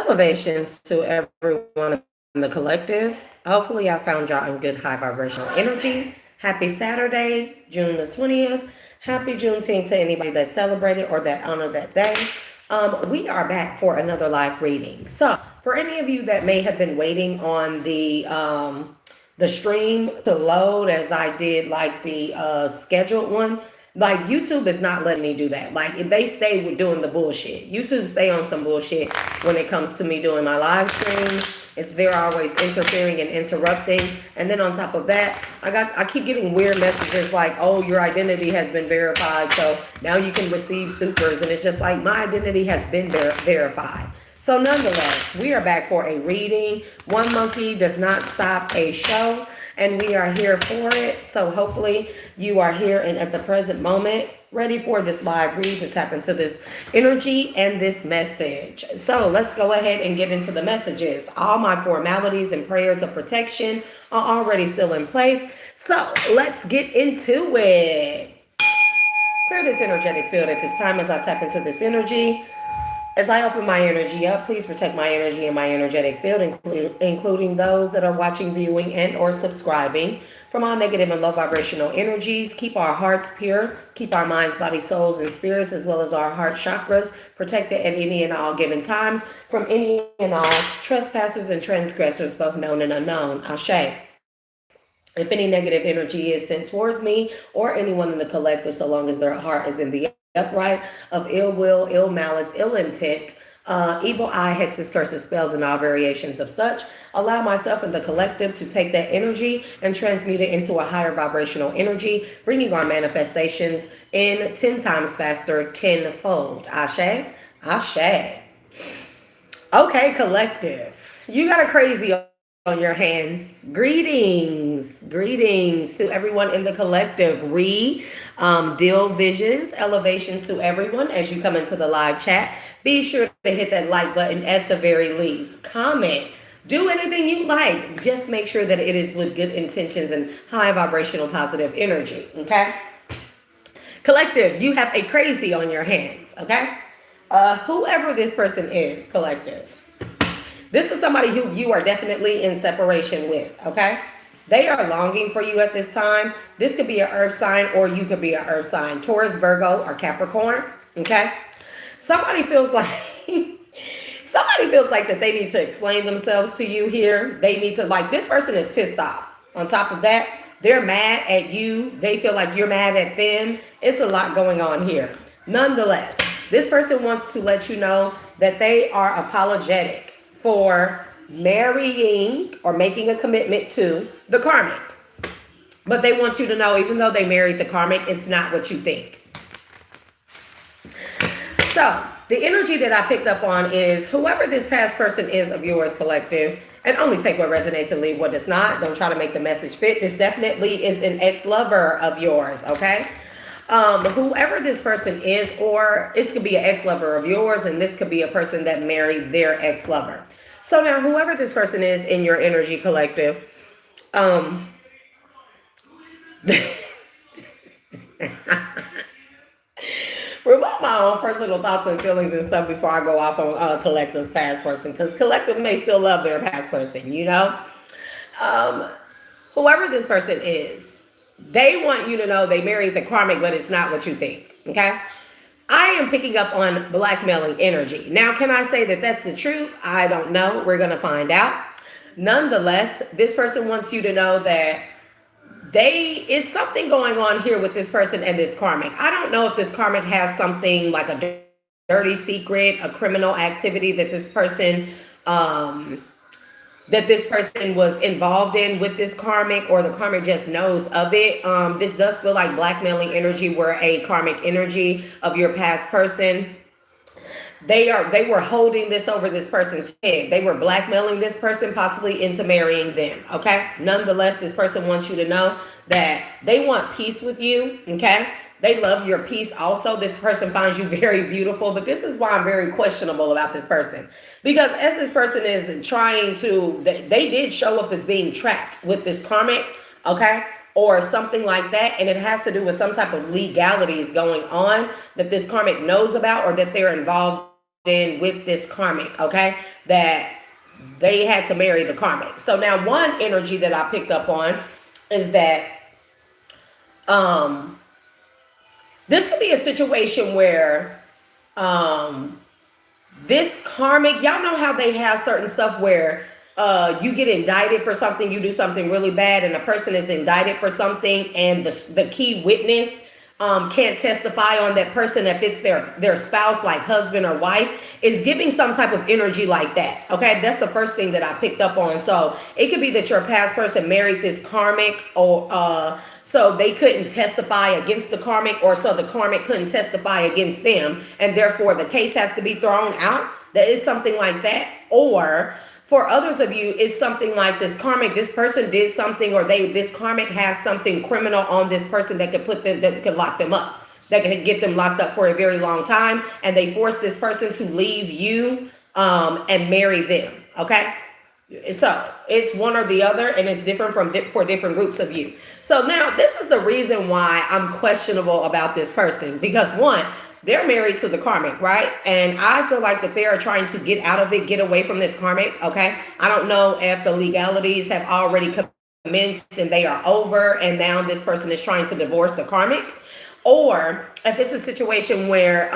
Elevations to everyone in the collective. Hopefully, I found y'all in good high vibrational energy. Happy Saturday, June the 20th. Happy Juneteenth to anybody that celebrated or that honored that day. We are back for another live reading. So, for any of you that may have been waiting on the stream to load, as I did like the scheduled one, like YouTube is not letting me do that. Like they stay with doing the bullshit. YouTube stay on some bullshit when it comes to me doing my live streams. It's they're always interfering and interrupting. And then on top of that, I keep getting weird messages like, oh, your identity has been verified, so now you can receive supers. And it's just like my identity has been verified. So nonetheless, we are back for a reading. One monkey does not stop a show, and we are here for it. So hopefully you are here and at the present moment ready for this live read to tap into this energy and this message. So let's go ahead and get into the messages. All my formalities and prayers of protection are already still in place. So let's get into it. Clear this energetic field at this time as I tap into this energy. As I open my energy up, please protect my energy and my energetic field, including those that are watching, viewing, and or subscribing from all negative and low vibrational energies. Keep our hearts pure. Keep our minds, bodies, souls, and spirits, as well as our heart chakras, protected at any and all given times from any and all trespassers and transgressors, both known and unknown. Ashe. If any negative energy is sent towards me or anyone in the collective, so long as their heart is in the upright of ill will, ill malice, ill intent, evil eye, hexes, curses, spells, and all variations of such, allow myself and the collective to take that energy and transmute it into a higher vibrational energy, bringing our manifestations in 10 times faster, tenfold. Ashe? Ashe. Okay, collective. You got a crazy on your hands. Greetings to everyone in the collective. Deal visions, elevations to everyone as you come into the live chat. Be sure to hit that like button at the very least. Comment, do anything you like. Just make sure that it is with good intentions and high vibrational positive energy. Okay, collective, you have a crazy on your hands. Okay, whoever this person is, collective, this is somebody who you are definitely in separation with, okay? They are longing for you at this time. This could be an earth sign or you could be an earth sign. Taurus, Virgo, or Capricorn, okay? Somebody feels like that they need to explain themselves to you here. They need to, like, this person is pissed off. On top of that, they're mad at you. They feel like you're mad at them. It's a lot going on here. Nonetheless, this person wants to let you know that they are apologetic for marrying or making a commitment to the karmic. But they want you to know, even though they married the karmic, it's not what you think. So the energy that I picked up on is whoever this past person is of yours, collective, and only take what resonates and leave what does not. Don't try to make the message fit. This definitely is an ex-lover of yours, okay? Whoever this person is, or this could be an ex-lover of yours, and this could be a person that married their ex-lover. So now, whoever this person is in your energy collective, remove my own personal thoughts and feelings and stuff before I go off on collective's past person, because collective may still love their past person, you know? Whoever this person is, they want you to know they married the karmic, but it's not what you think, okay? I am picking up on blackmailing energy. Now, can I say that that's the truth? I don't know. We're going to find out. Nonetheless, this person wants you to know that is something going on here with this person and this karmic. I don't know if this karmic has something like a dirty secret, a criminal activity that this person was involved in with this karmic, or the karmic just knows of it. This does feel like blackmailing energy, where a karmic energy of your past person, they were holding this over this person's head. They were blackmailing this person possibly into marrying them, okay? Nonetheless, this person wants you to know that they want peace with you, okay? They love your peace also. This person finds you very beautiful, but this is why I'm very questionable about this person. Because as this person is trying to, they did show up as being trapped with this karmic, okay? Or something like that. And it has to do with some type of legalities going on that this karmic knows about or that they're involved in with this karmic, okay? that they had to marry the karmic. So now one energy that I picked up on is that um this could be a situation where um this karmic, y'all know how they have certain stuff where you get indicted for something, you do something really bad, and a person is indicted for something, and the key witness can't testify on that person if it's their spouse, like husband or wife, is giving some type of energy like that. Okay, that's the first thing that I picked up on. So it could be that your past person married this karmic, or so they couldn't testify against the karmic, or so the karmic couldn't testify against them, and therefore the case has to be thrown out. That is something like that. Or for others of you, it's something like this karmic, this person did something, or this karmic has something criminal on this person that could lock them up, that can get them locked up for a very long time, and they force this person to leave you and marry them. Okay, so it's one or the other, and it's different for different groups of you. So now this is the reason why I'm questionable about this person, because one, they're married to the karmic, right? And I feel like that they are trying to get out of it, get away from this karmic. Okay, I don't know if the legalities have already commenced and they are over, and now this person is trying to divorce the karmic, or if it's a situation where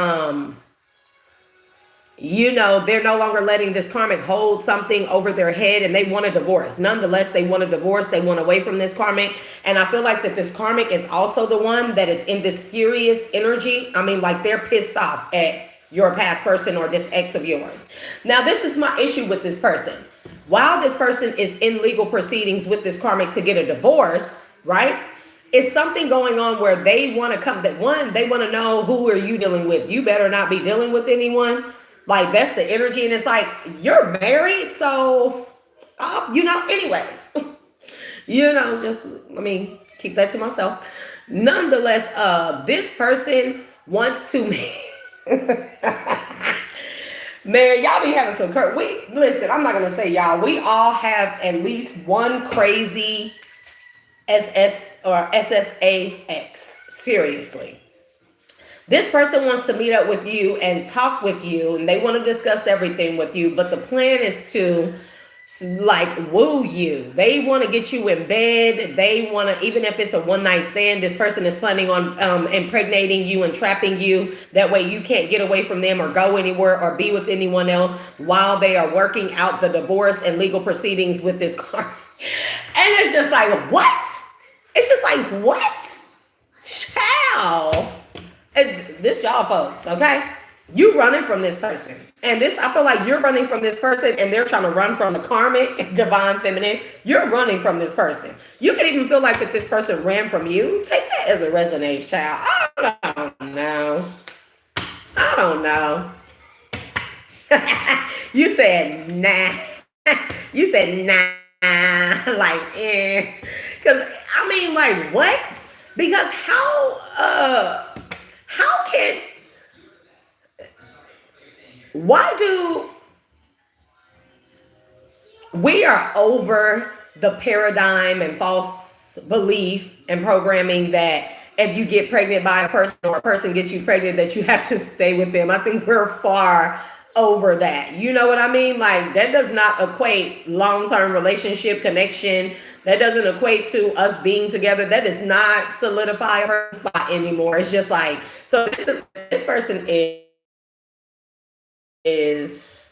they're no longer letting this karmic hold something over their head, and they want a divorce. Nonetheless, they want a divorce. They want away from this karmic. And I feel like that this karmic is also the one that is in this furious energy. I mean, like, they're pissed off at your past person or this ex of yours. Now, this is my issue with this person. While this person is in legal proceedings with this karmic to get a divorce, right? It's something going on where they want to come, that one, they want to know, who are you dealing with? You better not be dealing with anyone. Like, that's the energy. And it's like, you're married, so anyways, just let me keep that to myself. Nonetheless, this person wants to man, y'all be having some listen, I'm not gonna say y'all, we all have at least one crazy SS or SSAX. Seriously. This person wants to meet up with you and talk with you, and they want to discuss everything with you, but the plan is to woo you. They want to get you in bed. They want to, even if it's a one night stand, this person is planning on impregnating you and trapping you. That way you can't get away from them or go anywhere or be with anyone else while they are working out the divorce and legal proceedings with this car. And it's just like, what? It's just like, what? Child. This y'all folks, okay? You running from this person. And I feel like you're running from this person, and they're trying to run from the karmic, divine feminine. You're running from this person. You can even feel like that this person ran from you. Take that as a resonance, child. I don't know. You said, nah. You said, nah. Like, eh. Because, I mean, like, what? Because we are over the paradigm and false belief and programming that if you get pregnant by a person or a person gets you pregnant, that you have to stay with them. I think we're far over that. You know what I mean? Like, that does not equate long-term relationship connection. That doesn't equate to us being together. That does not solidify her spot anymore. It's just like, so this person is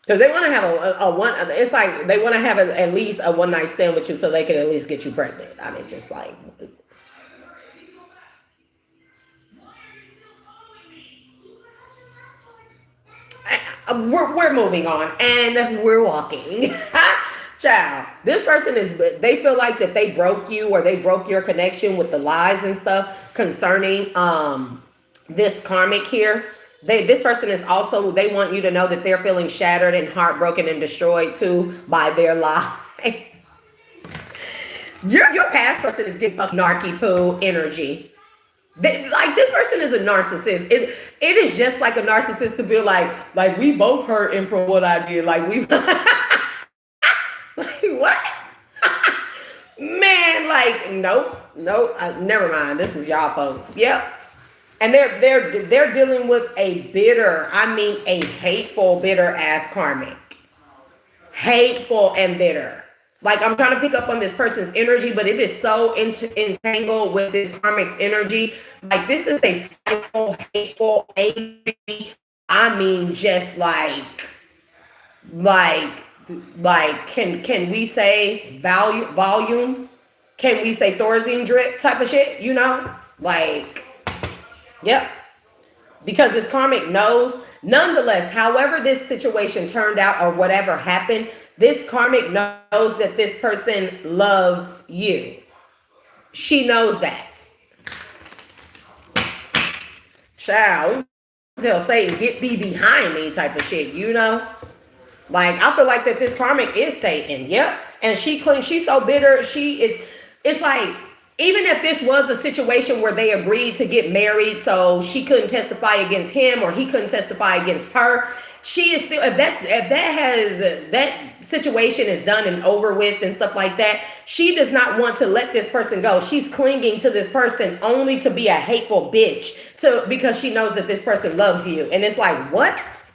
because they want to have a one. It's like they want to have at least a one night stand with you so they can at least get you pregnant. I mean, just like, we're moving on and we're walking. Child, this person they feel like that they broke you, or they broke your connection with the lies and stuff concerning this karmic here. This person is also, they want you to know that they're feeling shattered and heartbroken and destroyed too by their lie. Your past person is getting fucking narky poo energy. Like, this person is a narcissist. It is just like a narcissist to be like we both hurting from what I did. Like, we like, what? Man, like, nope. Never mind. This is y'all folks. Yep. And they're dealing with a bitter, I mean a hateful, bitter ass karmic. Hateful and bitter. Like, I'm trying to pick up on this person's energy, but it is so entangled with this karmic's energy. Like, this is a spiteful, hateful, angry, I mean, just like, can we say volume? Can we say Thorazine drip type of shit? You know, like, yep. Because this karmic knows, nonetheless, however this situation turned out or whatever happened, this karmic knows that this person loves you. She knows that. Child, tell Satan, get thee behind me type of shit, you know? Like, I feel like that this karmic is Satan, yep. And she's so bitter, it's like, even if this was a situation where they agreed to get married, so she couldn't testify against him or he couldn't testify against her, she is still, if that situation is done and over with and stuff like that, she does not want to let this person go. She's clinging to this person only to be a hateful bitch because she knows that this person loves you. And it's like, what?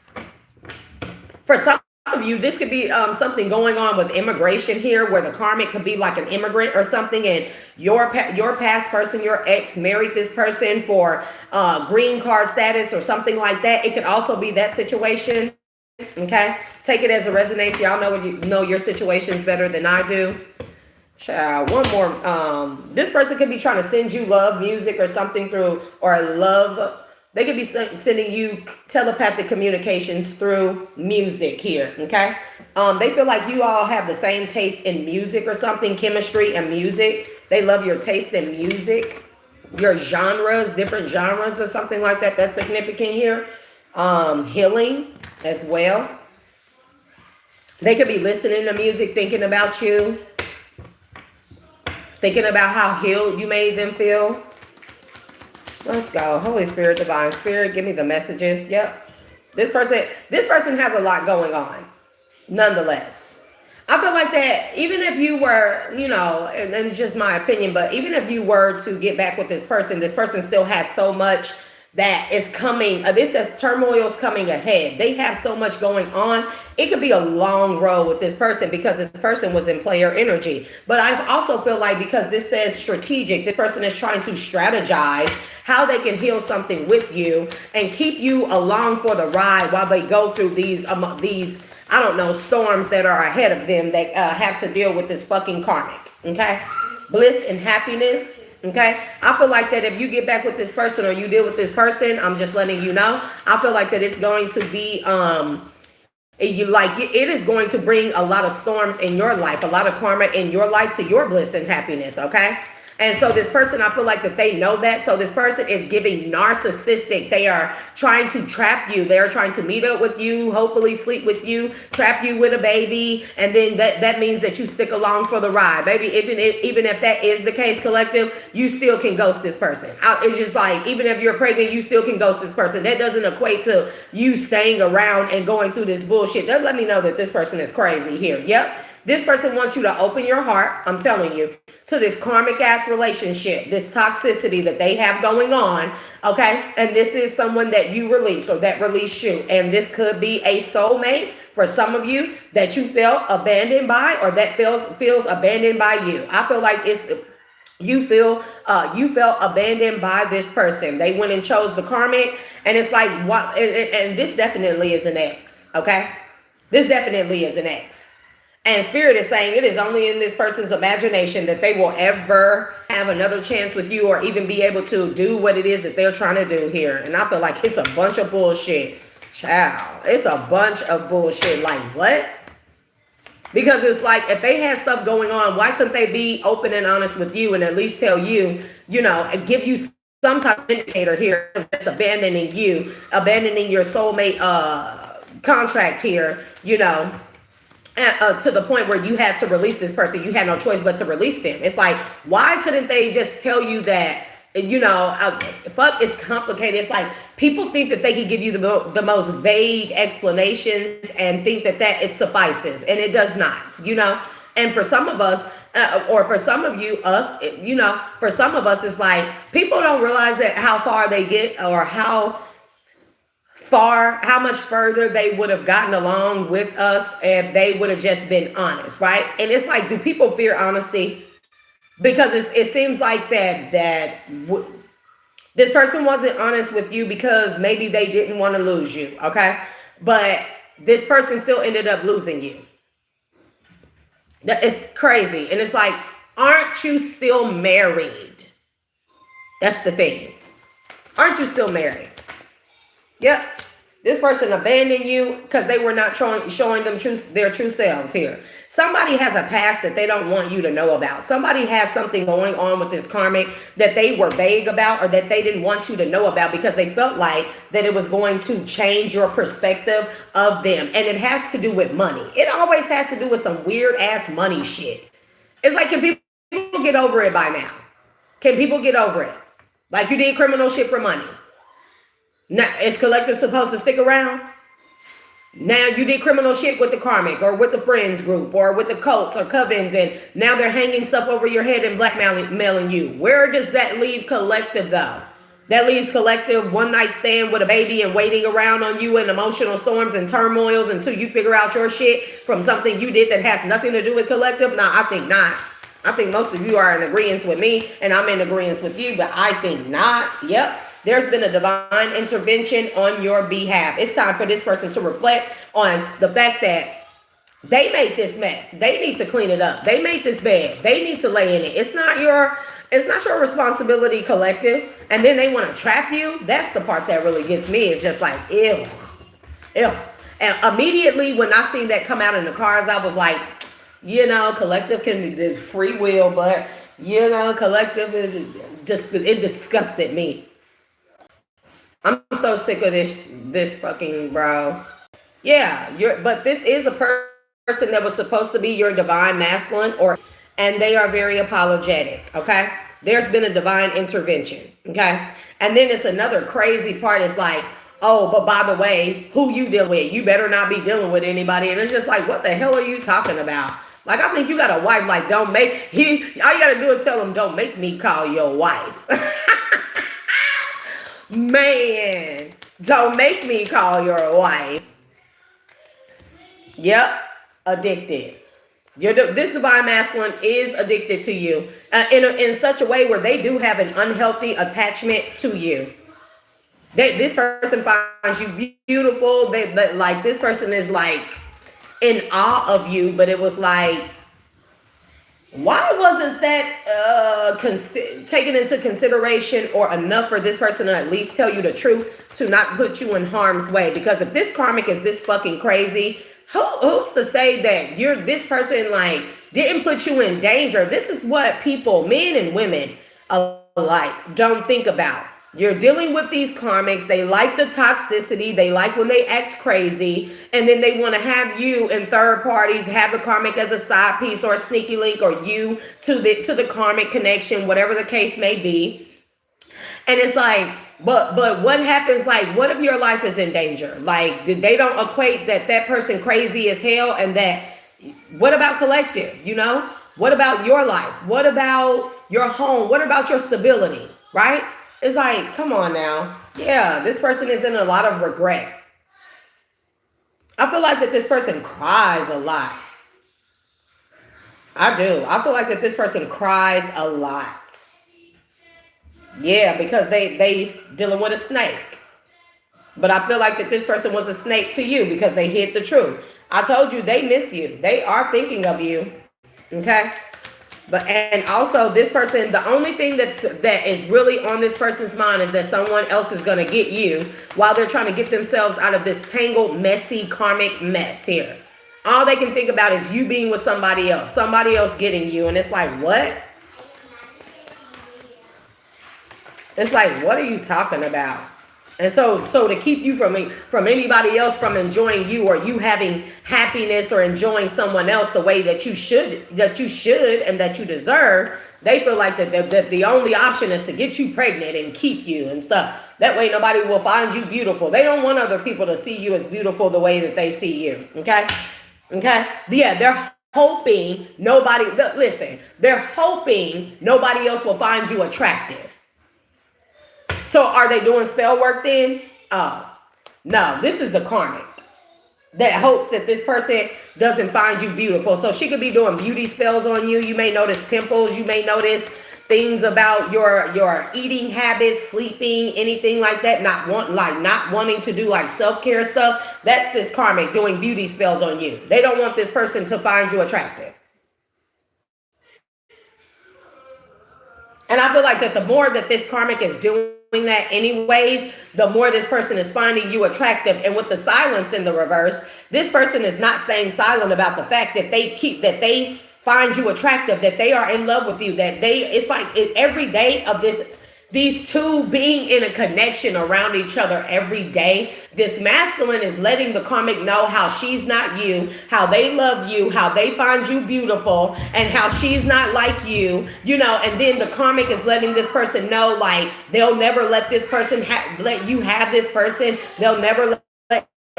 For some of you, this could be something going on with immigration here, where the karmic could be like an immigrant or something, and your past person, your ex, married this person for green card status or something like that. It could also be that situation. Okay, take it as it resonates. Y'all know your situations better than I do. Child, one more. This person could be trying to send you love music or something through, or love. They could be sending you telepathic communications through music here, okay? They feel like you all have the same taste in music or something, chemistry and music. They love your taste in music, your genres, different genres or something like that. That's significant here. Healing as well. They could be listening to music, thinking about you, thinking about how healed you made them feel. Let's go. Holy Spirit, Divine Spirit, give me the messages. Yep. This person has a lot going on. Nonetheless, I feel like that even if you were, and it's just my opinion, but even if you were to get back with this person still has so much that is coming. This says turmoil's coming ahead. They have so much going on. It could be a long road with this person because this person was in player energy. But I also feel like because this says strategic, this person is trying to strategize how they can heal something with you and keep you along for the ride while they go through these I don't know, storms that are ahead of them that have to deal with this fucking karmic. Okay, bliss and happipness. Okay, I feel like that if you get back with this person or you deal with this person, I'm just letting you know, I feel like that it's going to be it is going to bring a lot of storms in your life, a lot of karma in your life to your bliss and happiness. Okay. And so this person, I feel like that they know that. So this person is giving narcissistic. They are trying to trap you. They're trying to meet up with you, hopefully sleep with you, trap you with a baby. And then that means that you stick along for the ride. Baby, even if that is the case, collective, you still can ghost this person. It's just like, even if you're pregnant, you still can ghost this person. That doesn't equate to you staying around and going through this bullshit. That let me know that this person is crazy here. Yep. This person wants you to open your heart, I'm telling you, to this karmic ass relationship, this toxicity that they have going on, okay? And this is someone that you release or that released you. And this could be a soulmate for some of you that you felt abandoned by or that feels abandoned by you. I feel like you felt abandoned by this person. They went and chose the karmic, and it's like, what? And this definitely is an ex, okay? This definitely is an ex. And Spirit is saying it is only in this person's imagination that they will ever have another chance with you or even be able to do what it is that they're trying to do here. And I feel like it's a bunch of bullshit. Child, it's a bunch of bullshit. Like, what? Because it's like, if they had stuff going on, why couldn't they be open and honest with you and at least tell you, and give you some type of indicator here that's abandoning you, abandoning your soulmate contract here, to the point where you had to release this person. You had no choice but to release them. It's like, why couldn't they just tell you that, fuck, it's complicated. It's like people think that they can give you the most vague explanations and think that it suffices, and it does not, And for some of us, or for some of you, us, for some of us, it's like people don't realize that how far they get, or how much further they would have gotten along with us if they would have just been honest, right? And it's like, do people fear honesty? Because it seems like this person wasn't honest with you because maybe they didn't want to lose you, okay? But this person still ended up losing you. It's crazy. And it's like, aren't you still married? That's the thing. Aren't you still married? Yep. This person abandoned you because they were not showing them their true selves here. Somebody has a past that they don't want you to know about. Somebody has something going on with this karmic that they were vague about, or that they didn't want you to know about because they felt like that it was going to change your perspective of them. And it has to do with money. It always has to do with some weird ass money shit. It's like, can people get over it by now? Can people get over it? Like, you did criminal shit for money. Now, is collective supposed to stick around? Now you did criminal shit with the karmic, or with the friends group, or with the cults or covens, and now they're hanging stuff over your head and blackmailing you. Where does that leave collective, though? That leaves collective one night stand with a baby and waiting around on you in emotional storms and turmoils until you figure out your shit from something you did that has nothing to do with collective? No, I think not. I think most of you are in agreement with me, and I'm in agreement with you, but I think not. Yep. There's been a divine intervention on your behalf. It's time for this person to reflect on the fact that they made this mess. They need to clean it up. They made this bed. They need to lay in it. It's not your responsibility, collective. And then they want to trap you. That's the part that really gets me. It's just like, ew. And immediately when I seen that come out in the cards, I was like, collective can be free will, but collective it disgusted me. I'm so sick of this fucking bro. Yeah, but this is a person that was supposed to be your divine masculine, and they are very apologetic, okay? There's been a divine intervention, okay? And then it's another crazy part. It's like, oh, but by the way, who you dealing with? You better not be dealing with anybody. And it's just like, what the hell are you talking about? Like, I think you got a wife, like, all you got to do is tell them, don't make me call your wife. Man, don't make me call your wife. Yep, addicted. This divine masculine is addicted to you in such a way where they do have an unhealthy attachment to you. This person finds you beautiful. Like, this person is like in awe of you, but it was like, why wasn't that taken into consideration or enough for this person to at least tell you the truth, to not put you in harm's way? Because if this karmic is this fucking crazy, who's to say that this person like didn't put you in danger? This is what people, men and women alike, don't think about. You're dealing with these karmics. They like the toxicity. They like when they act crazy. And then they want to have you and third parties have the karmic as a side piece or a sneaky link, or you to the karmic connection, whatever the case may be. And it's like, but what happens? Like, what if your life is in danger? Like, they don't equate that person crazy as hell, and that, what about collective? What about your life? What about your home? What about your stability? Right? It's like, come on now. Yeah, this person is in a lot of regret. I feel like that this person cries a lot. I do. I feel like that this person cries a lot. Yeah, because they dealing with a snake. But I feel like that this person was a snake to you because they hid the truth. I told you, they miss you. They are thinking of you. Okay? And also this person, the only thing that is really on this person's mind is that someone else is going to get you while they're trying to get themselves out of this tangled, messy, karmic mess here. All they can think about is you being with somebody else getting you. And it's like, what? It's like, what are you talking about? And so to keep you from anybody else from enjoying you, or you having happiness or enjoying someone else the way that you should and that you deserve, they feel like that the only option is to get you pregnant and keep you and stuff. That way nobody will find you beautiful. They don't want other people to see you as beautiful the way that they see you. Okay? Yeah, they're hoping nobody, listen, they're hoping nobody else will find you attractive. So are they doing spell work then? Oh, no, this is the karmic that hopes that this person doesn't find you beautiful. So she could be doing beauty spells on you. You may notice pimples. You may notice things about your eating habits, sleeping, anything like that. Not wanting to do like self-care stuff. That's this karmic doing beauty spells on you. They don't want this person to find you attractive. And I feel like that the more that this karmic is doing that anyways, the more this person is finding you attractive. And with the silence in the reverse, this person is not staying silent about the fact that they find you attractive, that they are in love with you, it's like every day of these two being in a connection around each other every day. This masculine is letting the karmic know how she's not you, how they love you, how they find you beautiful, and how she's not like you, and then the karmic is letting this person know, like, they'll never let this person let you have this person. They'll never let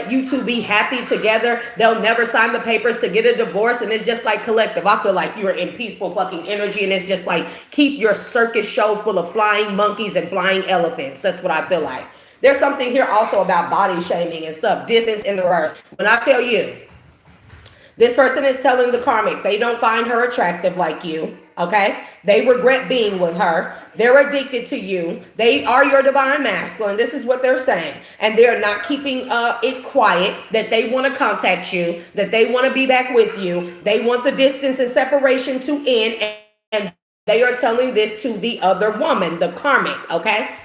you two be happy together. They'll never sign the papers to get a divorce. And it's just like collective. I feel like you're in peaceful fucking energy. And it's just like, keep your circus show full of flying monkeys and flying elephants. That's what I feel like. There's something here also about body shaming and stuff. Distance in the reverse. When I tell you, this person is telling the karmic they don't find her attractive like you. Okay? They regret being with her. They're addicted to you. They are your divine masculine. This is what they're saying. And they're not keeping it quiet, that they want to contact you, that they want to be back with you. They want the distance and separation to end. And they are telling this to the other woman, the karmic. Okay?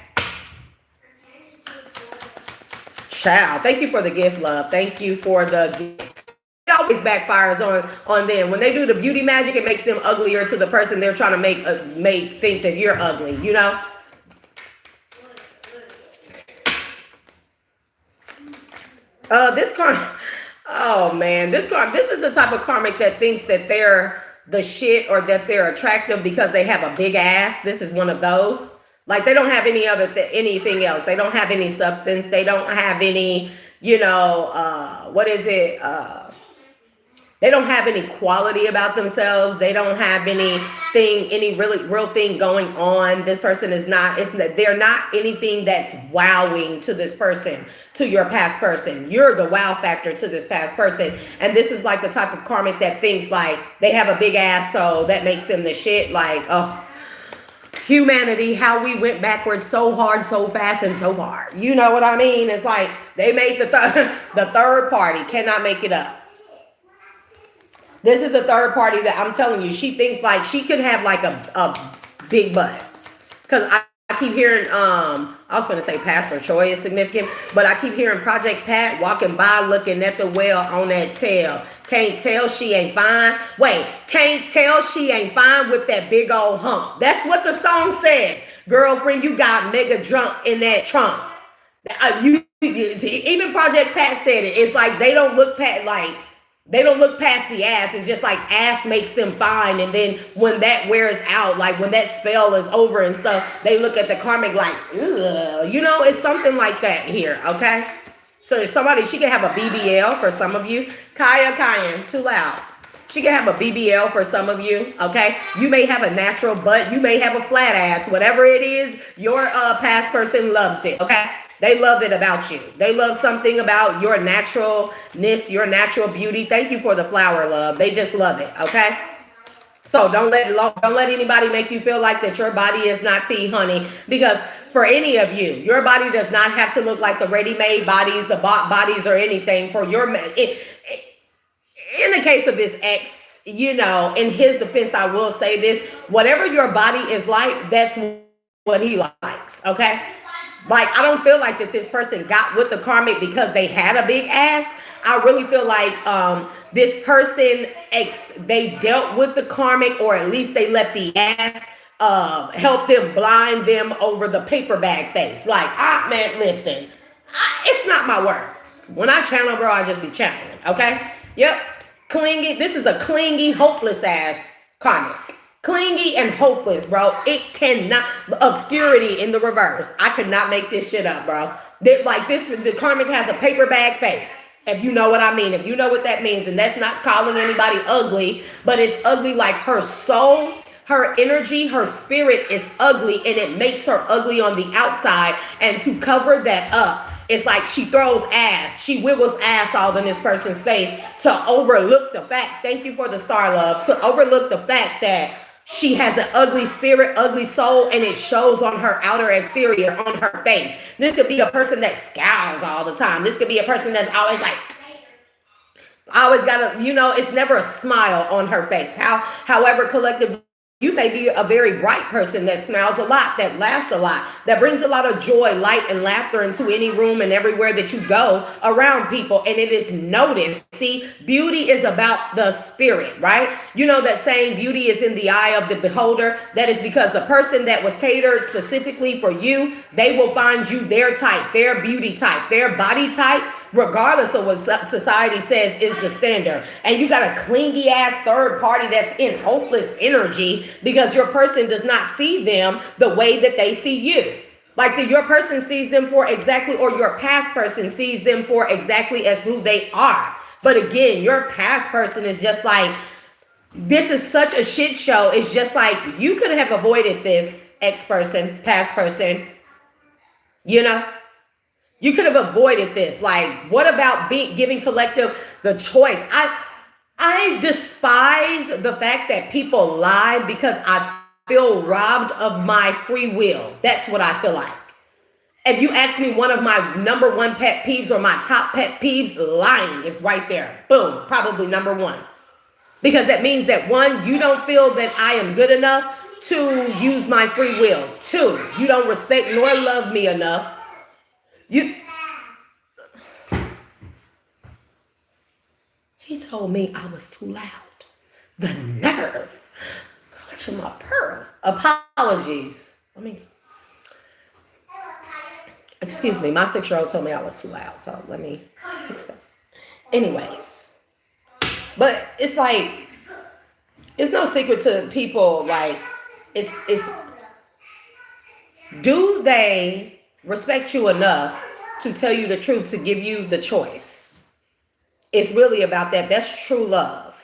Child, thank you for the gift, love. Thank you for the gift. It always backfires on them. When they do the beauty magic, it makes them uglier to the person they're trying to make think that you're ugly, This karmic, oh man, this is the type of karmic that thinks that they're the shit or that they're attractive because they have a big ass. This is one of those. Like, they don't have anything else. They don't have any substance. They don't have any, what is it? They don't have any quality about themselves. They don't have any really real thing going on. This person they're not anything that's wowing to this person, to your past person. You're the wow factor to this past person. And this is like the type of karmic that thinks like they have a big ass, so that makes them the shit. Like, oh, humanity, how we went backwards so hard, so fast, and so far. You know what I mean? It's like they made the third party cannot make it up. This is the third party that I'm telling you. She thinks like she could have like a big butt. Because I keep hearing, I was going to say Pastor Troy is significant, but I keep hearing Project Pat walking by looking at the well on that tail. Can't tell she ain't fine. Wait, can't tell she ain't fine with that big old hump. That's what the song says. Girlfriend, you got mega drunk in that trunk. Even Project Pat said it. It's like they don't look past the ass. It's just like ass makes them fine. And then when that wears out, like when that spell is over and stuff, they look at the karmic like, ugh. It's something like that here, okay? So somebody, she can have a BBL for some of you. Kaya, too loud. She can have a BBL for some of you, okay? You may have a natural butt. You may have a flat ass. Whatever it is, your past person loves it, okay? They love it about you. They love something about your naturalness, your natural beauty. Thank you for the flower, love. They just love it, okay? So don't let anybody make you feel like that your body is not tea, honey. Because for any of you, your body does not have to look like the ready-made bodies, the bought bodies, or anything. For your in the case of this ex, in his defense, I will say this: whatever your body is like, that's what he likes, okay? Like, I don't feel like that this person got with the karmic because they had a big ass. I really feel like this person, they dealt with the karmic, or at least they let the ass help them, blind them over the paper bag face. Like, man, listen, it's not my words. When I channel, bro, I just be channeling, okay? Yep. Clingy. This is a clingy, hopeless ass karmic. Clingy and hopeless, bro. It cannot. Obscurity in the reverse. I could not make this shit up, bro. The karmic has a paper bag face. If you know what I mean, if you know what that means, and that's not calling anybody ugly, but it's ugly like her soul, her energy, her spirit is ugly, and it makes her ugly on the outside. And to cover that up, it's like she throws ass, she wiggles ass all in this person's face to overlook the fact, thank you for the star love, to overlook the fact that she has an ugly spirit, ugly soul, and it shows on her outer exterior, on her face. This could be a person that scowls all the time. This could be a person that's always like, always got a, it's never a smile on her face. However, collectively, you may be a very bright person that smiles a lot, that laughs a lot, that brings a lot of joy, light, and laughter into any room and everywhere that you go around people. And it is noticed. See, beauty is about the spirit, right? You know that saying, beauty is in the eye of the beholder. That is because the person that was catered specifically for you, they will find you their type, their beauty type, their body type, regardless of what society says is the standard. And you got a clingy ass third party that's in hopeless energy because your person does not see them the way that they see you. Like your person sees them for exactly, or your past person sees them for exactly as who they are. But again, your past person is just like, this is such a shit show. It's just like, you could have avoided this ex-person, past person, You could have avoided this. Like, what about giving collective the choice? I despise the fact that people lie because I feel robbed of my free will. That's what I feel like. If you ask me one of my number one pet peeves or my top pet peeves, lying is right there. Boom, probably number one. Because that means that one, you don't feel that I am good enough to use my free will. Two, you don't respect nor love me enough. He told me I was too loud. The nerve. Clutching my pearls. Apologies. Excuse me. My 6-year-old told me I was too loud. So let me fix that. Anyways. But it's like, it's no secret to people. Like, it's do they respect you enough to tell you the truth, to give you the choice? It's really about that. That's true love.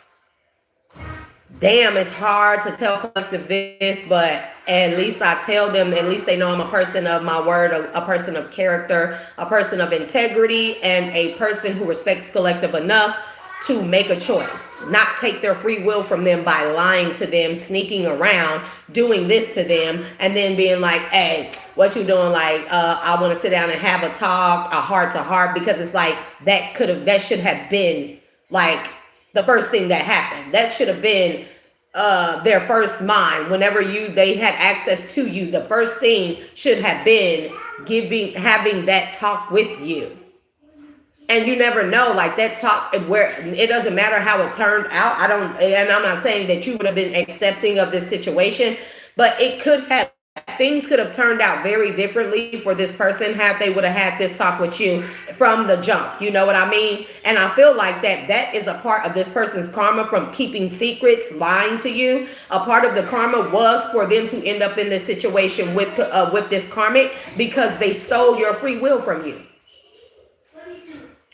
Damn, it's hard to tell collective this, but at least I tell them, at least they know I'm a person of my word, a person of character, a person of integrity, and a person who respects collective enough to make a choice, not take their free will from them by lying to them, sneaking around, doing this to them, and then being like, hey, what you doing? Like, I want to sit down and have a talk, a heart to heart, because it's like, that should have been like the first thing that happened. That should have been their first mind. Whenever they had access to you, the first thing should have been having that talk with you. And you never know, like that talk, where it doesn't matter how it turned out. And I'm not saying that you would have been accepting of this situation, but things could have turned out very differently for this person had they would have had this talk with you from the jump. You know what I mean? And I feel like that is a part of this person's karma from keeping secrets, lying to you. A part of the karma was for them to end up in this situation with this karmic because they stole your free will from you.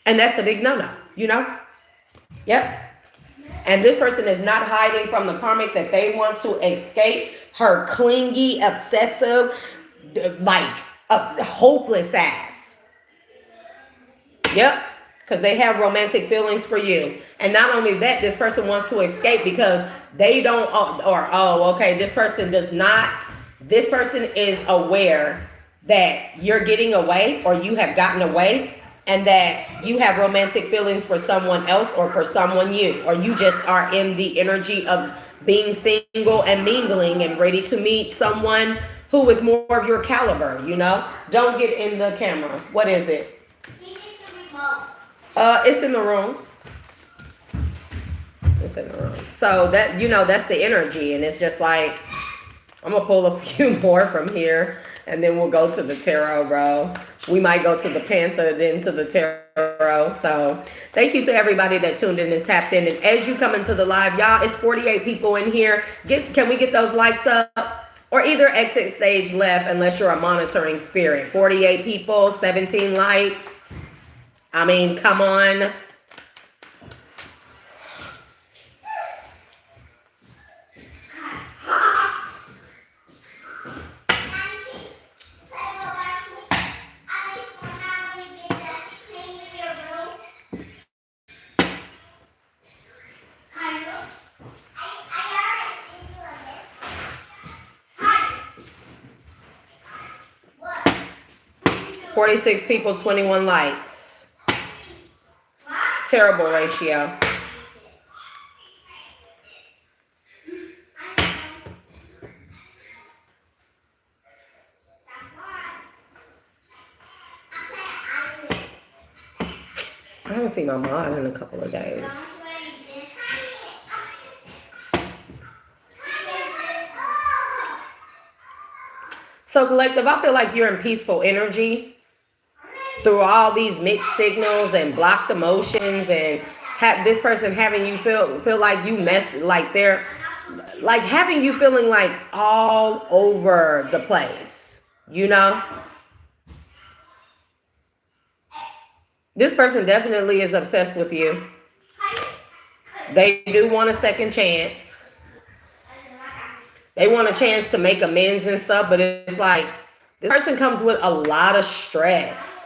And that's a big no-no, Yep. And this person is not hiding from the karmic that they want to escape her clingy, obsessive, like a hopeless ass. Yep. Because they have romantic feelings for you. And not only that, this person wants to escape because they don't, this person does not, this person is aware that you're getting away or you have gotten away, and that you have romantic feelings for someone else or for someone new, or you just are in the energy of being single and mingling and ready to meet someone who is more of your caliber, Don't get in the camera. What is it? It's in the room. It's in the room. So that, that's the energy. And it's just like, I'm going to pull a few more from here. And then we'll go to the tarot, bro. We might go to the Panther, then to the tarot. So thank you to everybody that tuned in and tapped in. And as you come into the live, y'all, it's 48 people in here. Can we get those likes up? Or either exit stage left unless you're a monitoring spirit. 48 people, 17 likes. I mean, come on. $46 people, 21 likes. Terrible ratio. I haven't seen my mom in a couple of days. So collective, I feel like you're in peaceful energy through all these mixed signals and blocked emotions, and have this person having you feel like you like they're like having you feeling like all over the place, you know? This person definitely is obsessed with you. They do want a second chance. They want a chance to make amends and stuff, but it's like this person comes with a lot of stress.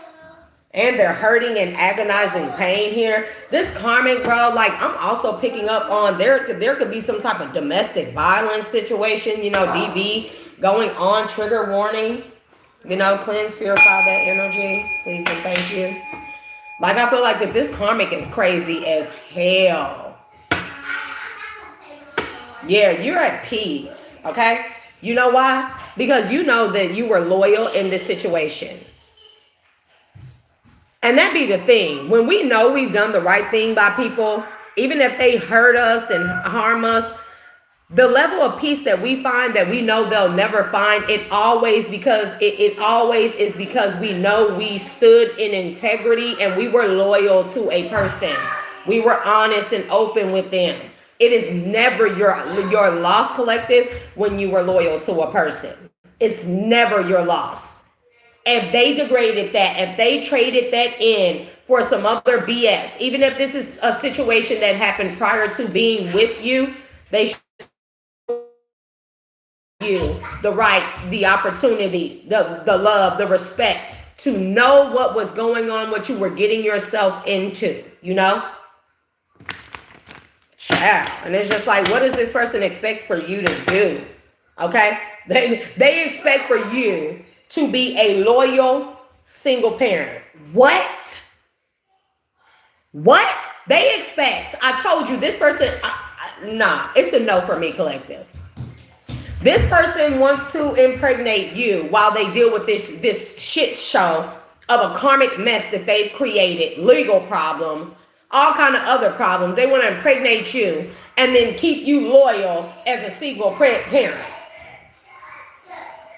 And they're hurting and agonizing pain here. This karmic, bro, like I'm also picking up on there could be some type of domestic violence situation, you know, DV going on, trigger warning, you know, cleanse, purify that energy, please and thank you. Like I feel like that this karmic is crazy as hell. Yeah, you're at peace, okay? You know why? Because you know that you were loyal in this situation. And that be the thing. When we know we've done the right thing by people, even if they hurt us and harm us, the level of peace that we find that we know they'll never find, it always is because we know we stood in integrity and we were loyal to a person. We were honest and open with them. It is never your loss, collective, when you were loyal to a person. It's never your loss. If they degraded that, if they traded that in for some other BS, even if this is a situation that happened prior to being with you, they should give you the rights, the opportunity, the love, the respect to know what was going on, what you were getting yourself into, you know? Child. And it's just like, what does this person expect for you to do? Okay? They expect for you to be a loyal single parent. What? They expect. I told you this person, nah, it's a no for me, collective. This person wants to impregnate you while they deal with this shit show of a karmic mess that they've created, legal problems, all kind of other problems. They want to impregnate you and then keep you loyal as a single parent.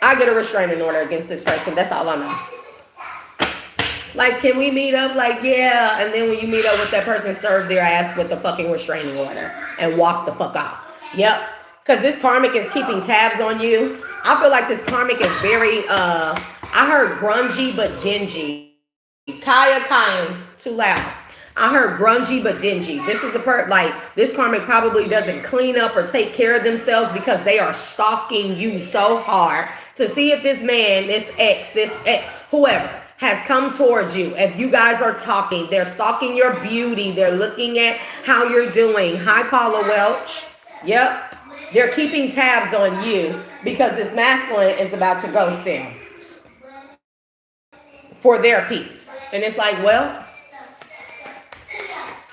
I get a restraining order against this person. That's all I know. Like, can we meet up? Like, yeah. And then when you meet up with that person, serve their ass with the fucking restraining order and walk the fuck off. Yep. Because this karmic is keeping tabs on you. I feel like this karmic is very, I heard grungy but dingy. Kaya, too loud. I heard grungy but dingy. This is this karmic probably doesn't clean up or take care of themselves because they are stalking you so hard to see if this man, this ex, whoever has come towards you. If you guys are talking, they're stalking your beauty. They're looking at how you're doing. Hi, Paula Welch. Yep. They're keeping tabs on you because this masculine is about to ghost them for their peace. And it's like, well,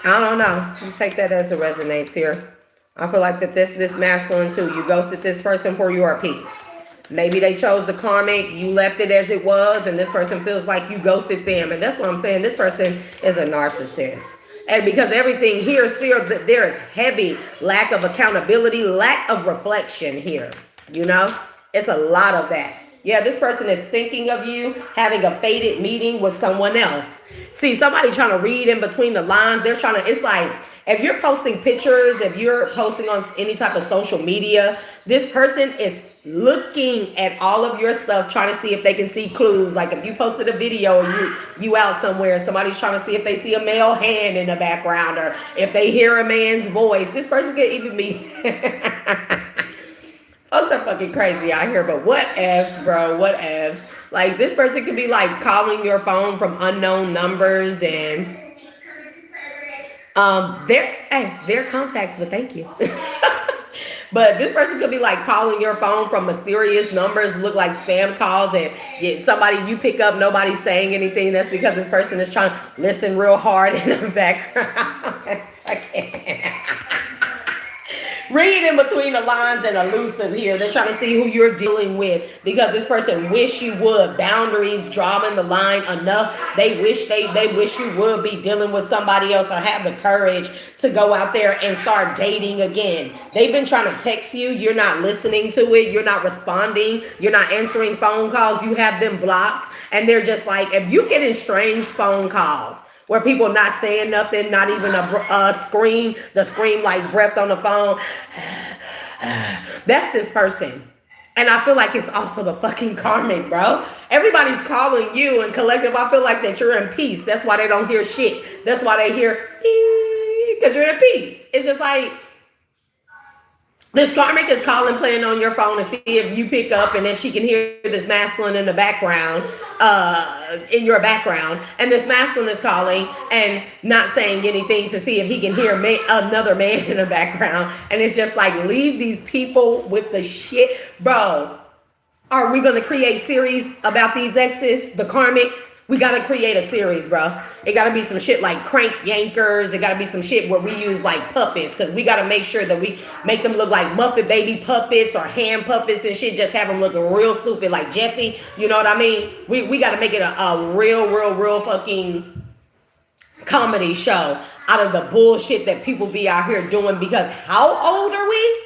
I don't know. You take that as it resonates here. I feel like that this masculine too. You ghosted this person for your peace. Maybe they chose the karmic. You left it as it was, and this person feels like you ghosted them. And that's what I'm saying. This person is a narcissist. And because everything here, there is heavy lack of accountability, lack of reflection here. You know, it's a lot of that. Yeah, this person is thinking of you, having a fated meeting with someone else. See, somebody trying to read in between the lines. They're trying to, it's like, if you're posting pictures, if you're posting on any type of social media, this person is looking at all of your stuff, trying to see if they can see clues. Like if you posted a video and you out somewhere, somebody's trying to see if they see a male hand in the background or if they hear a man's voice. This person could even be folks are fucking crazy out here, but what ifs, bro? What ifs? Like this person could be like calling your phone from unknown numbers and they're contacts, but thank you. But this person could be like calling your phone from mysterious numbers, look like spam calls, and get somebody you pick up, nobody's saying anything. That's because this person is trying to listen real hard in the background. Read in between the lines and elusive here. They're trying to see who you're dealing with because this person wish you would. Boundaries, drawing the line enough. They wish you would be dealing with somebody else or have the courage to go out there and start dating again. They've been trying to text you. You're not listening to it. You're not responding. You're not answering phone calls. You have them blocked. And they're just like, if you get strange phone calls, where people not saying nothing, not even a scream, the scream like breath on the phone. That's this person. And I feel like it's also the fucking karmic, bro. Everybody's calling you and collective. I feel like that you're in peace. That's why they don't hear shit. That's why they hear, because you're in peace. It's just like, this karmic is calling, playing on your phone to see if you pick up and if she can hear this masculine in the background, in your background. And this masculine is calling and not saying anything to see if he can hear another man in the background. And it's just like, leave these people with the shit. Bro, are we going to create series about these exes, the karmics? We got to create a series, bro. It got to be some shit like crank yankers. It got to be some shit where we use like puppets, because we got to make sure that we make them look like Muppet Baby puppets or hand puppets and shit. Just have them looking real stupid like Jeffy. You know what I mean? We got to make it a real fucking comedy show out of the bullshit that people be out here doing, because how old are we?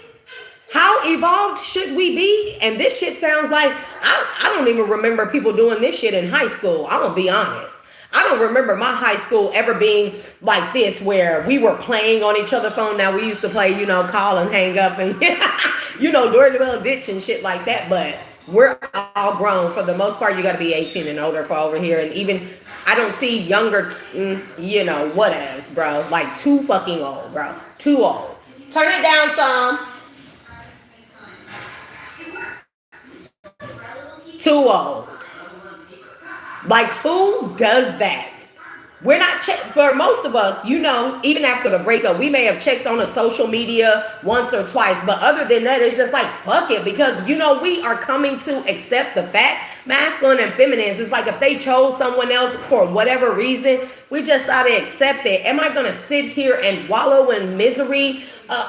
How evolved should we be? And this shit sounds like, I don't even remember people doing this shit in high school. I'm gonna be honest. I don't remember my high school ever being like this, where we were playing on each other's phone. Now we used to play, call and hang up and, during the little ditch and shit like that. But we're all grown. For the most part, you gotta be 18 and older for over here. And even, I don't see younger, what else, bro. Like too fucking old, bro. Too old. Turn it down some. Too old. Like, who does that? We're not for most of us, even after the breakup, we may have checked on a social media once or twice, but other than that, it's just like, fuck it, because, we are coming to accept the fact, masculine and feminine, it's like if they chose someone else for whatever reason, we just gotta accept it. Am I gonna sit here and wallow in misery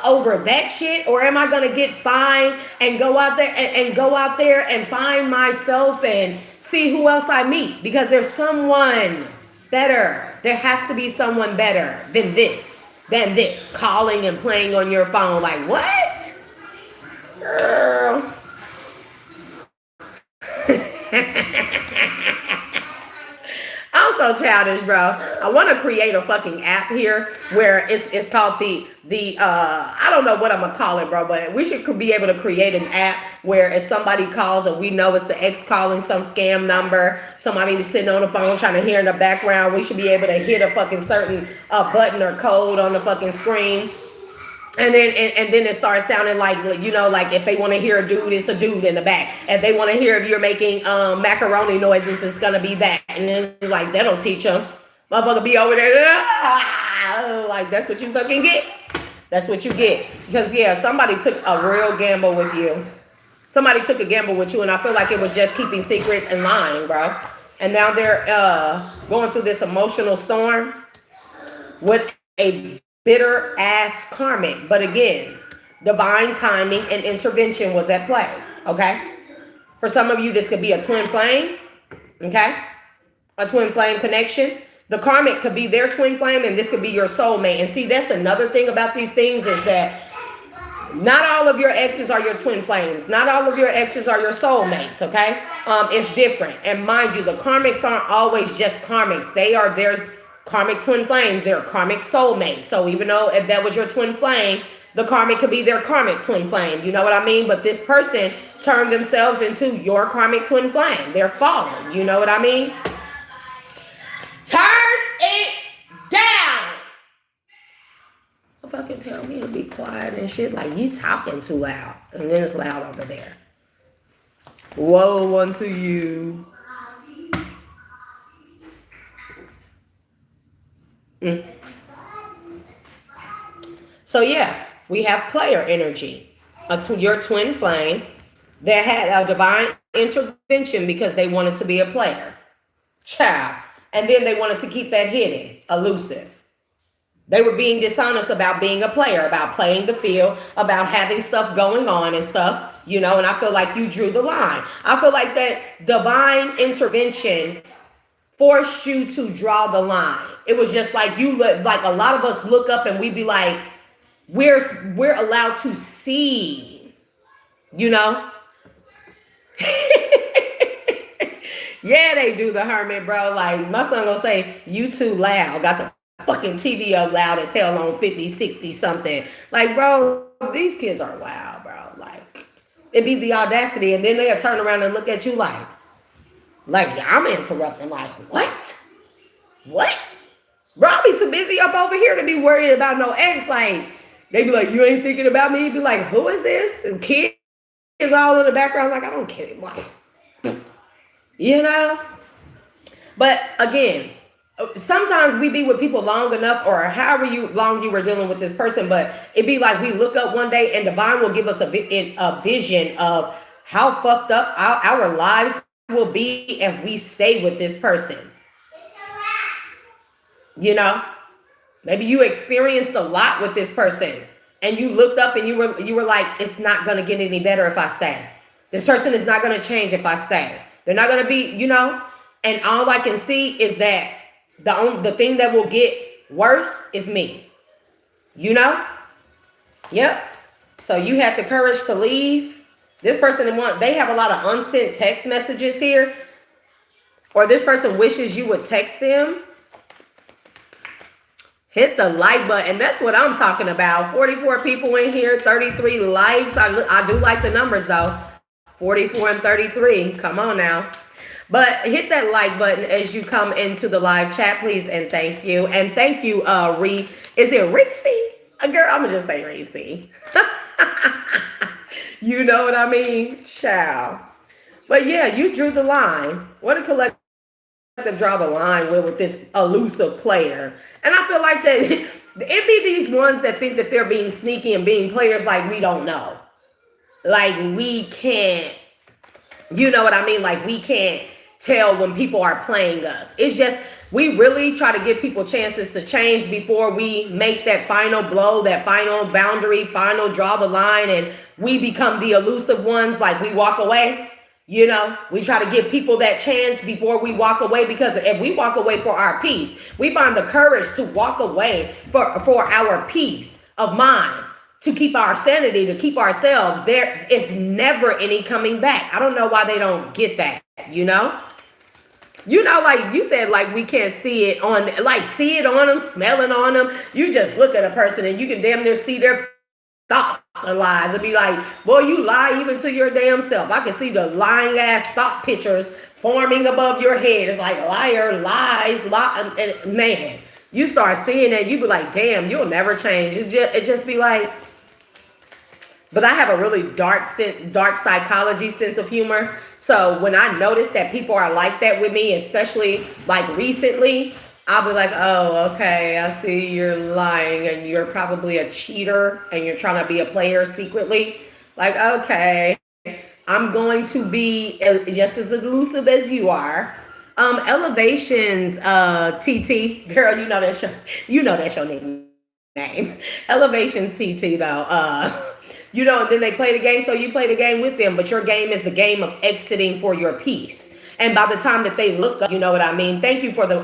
over that shit, or am I gonna get fine and go out there and go out there and find myself and see who else I meet? Because there's someone better. There has to be someone better than this calling and playing on your phone. Like, what? Girl. I'm so childish, bro. I want to create a fucking app here where it's called the I don't know what I'm gonna call it, bro, but we should be able to create an app where if somebody calls and we know it's the ex calling some scam number, somebody is sitting on the phone trying to hear in the background, we should be able to hit a fucking certain button or code on the fucking screen. And then it starts sounding like, like if they want to hear a dude, it's a dude in the back. If they want to hear if you're making macaroni noises, it's going to be that. And then it's like, that'll teach them. Motherfucker be over there. Like, that's what you fucking get. That's what you get. Because, yeah, somebody took a real gamble with you. Somebody took a gamble with you, and I feel like it was just keeping secrets and lying, bro. And now they're going through this emotional storm with a bitter ass karmic. But again, divine timing and intervention was at play. Okay. For some of you, this could be a twin flame. Okay. A twin flame connection. The karmic could be their twin flame, and this could be your soulmate. And see, that's another thing about these things is that Not all of your exes are your twin flames. Not all of your exes are your soulmates, okay? It's different. And mind you, the karmics aren't always just karmics. There's karmic twin flames. They're karmic soulmates. So even though if that was your twin flame, the karmic could be their karmic twin flame. You know what I mean? But this person turned themselves into your karmic twin flame. They're fallen. You know what I mean? Turn it down. Fucking tell me to be quiet and shit. Like, you talking too loud. And then it's loud over there. Woe unto you. So yeah, we have player energy. Your twin flame that had a divine intervention because they wanted to be a player. Child. And then they wanted to keep that hidden, elusive. They were being dishonest about being a player, about playing the field, about having stuff going on and stuff, you know, and I feel like you drew the line. I feel like that divine intervention forced you to draw the line. It was just like like a lot of us look up and we be like, we're allowed to see, you know? Yeah, they do the hermit, bro. Like, my son gonna say, you too loud. Got the fucking TV up loud as hell on 50, 60 something. Like, bro, these kids are wild, bro. Like, it be the audacity, and then they'll turn around and look at you like I'm interrupting. Like, what? Bro, I be too busy up over here to be worried about no ex. Like, they be like, you ain't thinking about me? Be like, who is this? And kids all in the background. Like, I don't care. Like, you know? But again, sometimes we be with people long enough, or however long you were dealing with this person, but it be like we look up one day and divine will give us a vision of how fucked up our lives will be if we stay with this person. You know, maybe you experienced a lot with this person and you looked up and you were like, it's not going to get any better if I stay. This person is not going to change if I stay. They're not going to be, you know, and all I can see is that the thing that will get worse is me, you know? Yep. So you had the courage to leave. This person, they have a lot of unsent text messages here, or this person wishes you would text them. Hit the like button. That's what I'm talking about. 44 people in here, 33 likes. I do like the numbers though. 44 and 33. Come on now. But hit that like button as you come into the live chat, please, and thank you. And thank you, is it Reese? Girl, I'm gonna just say Reese. You know what I mean? Ciao. But yeah, you drew the line. What a collective draw the line with this elusive player. And I feel like that it be these ones that think that they're being sneaky and being players like we don't know. Like we can't, you know what I mean? Like we can't tell when people are playing us. It's just, we really try to give people chances to change before we make that final blow, that final boundary, final draw the line, and we become the elusive ones, like we walk away. You know, we try to give people that chance before we walk away, because if we walk away for our peace, we find the courage to walk away for our peace of mind, to keep our sanity, to keep ourselves. There is never any coming back. I don't know why they don't get that, you know? You know, like you said, like we can't see it on them, smelling on them. You just look at a person and you can damn near see their thoughts and lies and be like, boy, you lie even to your damn self. I can see the lying ass thought pictures forming above your head. It's like liar, lies, and man, you start seeing that, you be like, damn, you'll never change. It just be like, but I have a really dark psychology sense of humor. So when I notice that people are like that with me, especially like recently, I'll be like, oh, okay, I see you're lying and you're probably a cheater and you're trying to be a player secretly. Like, okay, I'm going to be just as elusive as you are. Elevations, TT, girl, you know that's your nickname. Elevations, TT, though. You know, and then they play the game, so you play the game with them, but your game is the game of exiting for your peace. And by the time that they look up, you know what I mean? Thank you for the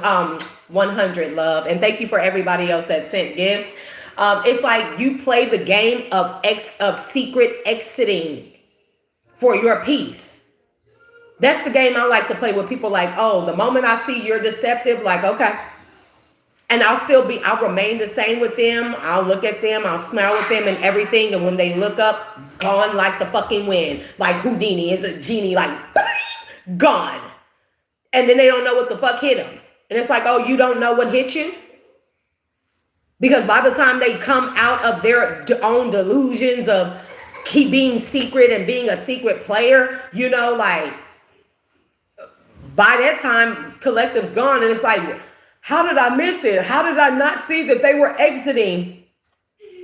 100, love. And thank you for everybody else that sent gifts. It's like you play the game of secret exiting for your peace. That's the game I like to play with people. Like, oh, the moment I see you're deceptive, like, okay. And I'll remain the same with them. I'll look at them, I'll smile with them and everything. And when they look up, gone like the fucking wind. Like Houdini is a genie, like, gone. And then they don't know what the fuck hit them. And it's like, oh, you don't know what hit you? Because by the time they come out of their own delusions of keep being secret and being a secret player, like, by that time, collective's gone. And it's like, how did I miss it? How did I not see that they were exiting?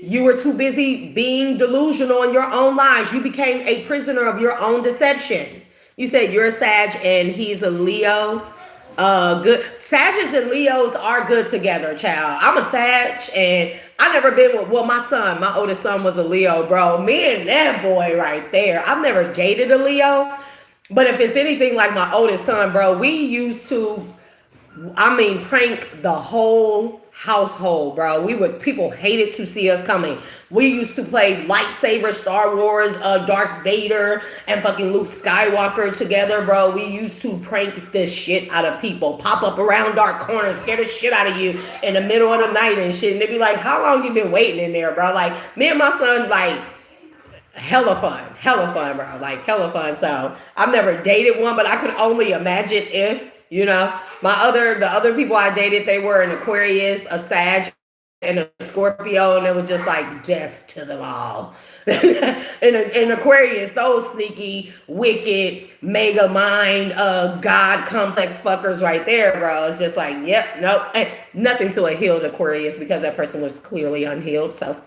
You were too busy being delusional in your own lies. You became a prisoner of your own deception. You said you're a Sag and he's a Leo. Good. Sagittarius and Leos are good together, child. I'm a Sag and I never been with, my oldest son was a Leo, bro. Me and that boy right there. I've never dated a Leo. But if it's anything like my oldest son, bro, we used to, prank the whole household, bro. People hated to see us coming. We used to play lightsaber, Star Wars, Darth Vader, and fucking Luke Skywalker together, bro. We used to prank the shit out of people. Pop up around dark corners, scare the shit out of you in the middle of the night and shit. And they'd be like, how long you been waiting in there, bro? Like, me and my son, like, hella fun, bro. Like, hella fun. So, I've never dated one, but I could only imagine if, the other people I dated, they were an Aquarius, a Sag, and a Scorpio, and it was just like death to them all. in Aquarius, those sneaky, wicked, mega mind, God complex fuckers right there, bro. It's just like, yep, nope, nothing to a healed Aquarius because that person was clearly unhealed. So,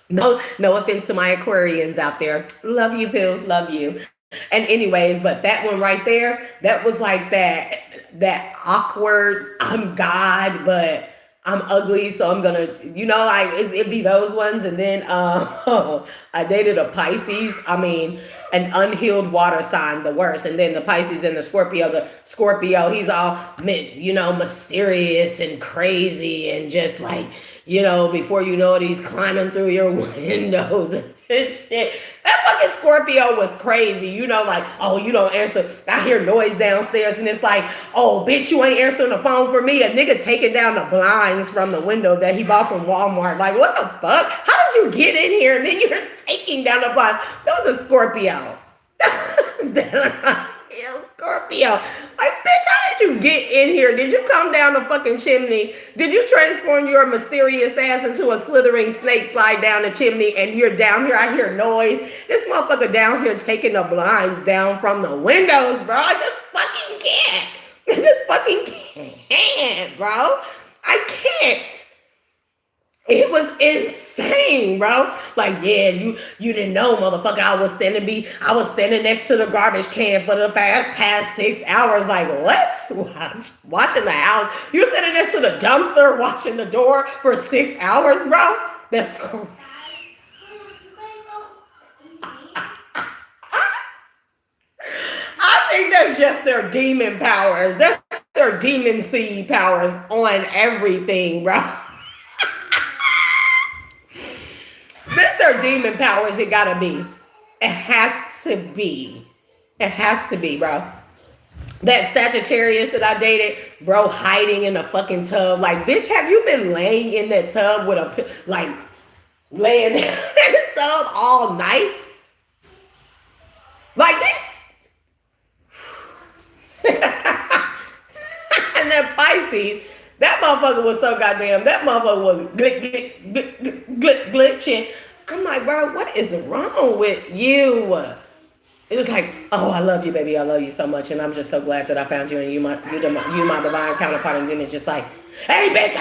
no offense to my Aquarians out there. Love you, Pooh, love you. And anyways, but that one right there, that was like that awkward, I'm God, but I'm ugly, so I'm gonna, it'd be those ones. And then I dated a Pisces, an unhealed water sign, the worst. And then the Pisces and the Scorpio, he's all, mysterious and crazy and just like, before you know it, he's climbing through your windows and shit. That fucking Scorpio was crazy, like, oh, you don't answer. I hear noise downstairs and it's like, oh, bitch, you ain't answering the phone for me. A nigga taking down the blinds from the window that he bought from Walmart. Like, what the fuck? How did you get in here and then you're taking down the blinds? That was a Scorpio. Scorpio. Like, bitch, how did you get in here? Did you come down the fucking chimney? Did you transform your mysterious ass into a slithering snake, slide down the chimney, and you're down here? I hear noise. This motherfucker down here taking the blinds down from the windows, bro. I just fucking can't. I just fucking can't, bro. I can't. It was insane, bro. Like, yeah, you didn't know, motherfucker. I was standing next to the garbage can for the past 6 hours. Like, what? Watching the house. You're standing next to the dumpster, watching the door for 6 hours, bro? That's cool. I think that's just their demon powers. That's their demon seed powers on everything, bro. That's their demon powers. It gotta be. It has to be. It has to be, bro. That Sagittarius that I dated, bro, hiding in a fucking tub. Like, bitch, have you been laying in that tub with laying down in the tub all night? Like this? And that Pisces, that motherfucker was so goddamn, that motherfucker was glitching. I'm like, bro, what is wrong with you? It was like, oh, I love you, baby. I love you so much. And I'm just so glad that I found you and you my divine counterpart. And then it's just like, hey, bitch,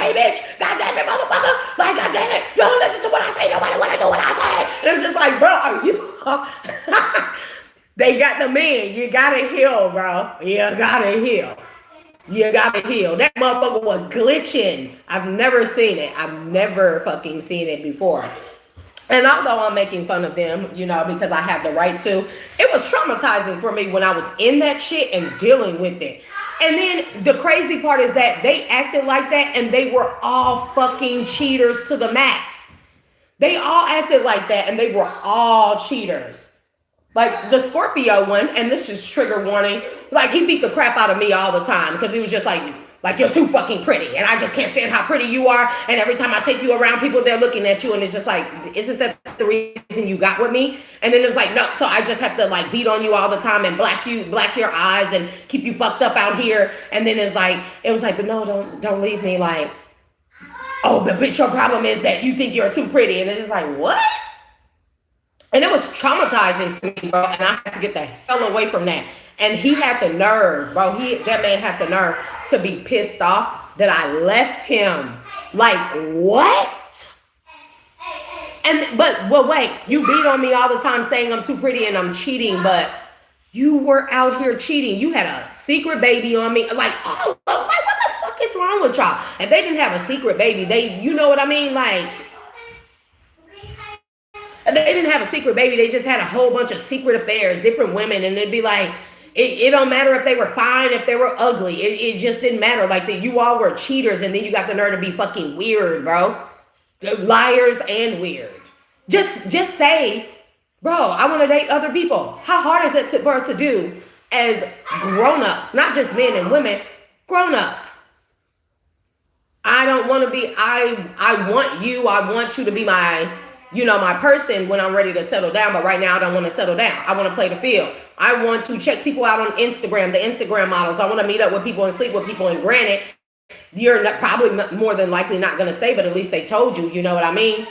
God damn it, motherfucker. Like, God damn it. Don't listen to what I say. Nobody want to do what I say. And it's just like, bro, are you? They got the man. You got to heal, bro. You got to heal. You gotta heal. That motherfucker was glitching. I've never seen it. I've never fucking seen it before. And although I'm making fun of them, because I have the right to, it was traumatizing for me when I was in that shit and dealing with it. And then the crazy part is that they acted like that and they were all fucking cheaters to the max. They all acted like that, and they were all cheaters. Like the Scorpio one, and this is trigger warning. Like he beat the crap out of me all the time because he was just like you're too fucking pretty, and I just can't stand how pretty you are. And every time I take you around, people they're looking at you, and it's just like, isn't that the reason you got with me? And then it was like, no, so I just have to like beat on you all the time and black your eyes and keep you fucked up out here. And then it was like, but no, don't leave me. Like, oh, but bitch, your problem is that you think you're too pretty, and it's just like, what? And it was traumatizing to me, bro. And I had to get the hell away from that. And he had the nerve, bro. That man had the nerve to be pissed off that I left him. Like, what? But wait, you beat on me all the time saying I'm too pretty and I'm cheating, but you were out here cheating. You had a secret baby on me. Like, oh, like, what the fuck is wrong with y'all? If they didn't have a secret baby, you know what I mean? Like, they didn't have a secret baby. They just had a whole bunch of secret affairs, different women. And it'd be like, it don't matter if they were fine, if they were ugly. It just didn't matter. Like that you all were cheaters and then you got the nerve to be fucking weird, bro. Liars and weird. Just say, bro, I want to date other people. How hard is that for us to do as grown-ups? Not just men and women, grown-ups. I don't want to be, I want you to be my person when I'm ready to settle down. But right now I don't want to settle down. I want to play the field. I want to check people out on Instagram, the Instagram models. I want to meet up with people and sleep with people. And granted, you're probably more than likely not going to stay, but at least they told you, you know what I mean?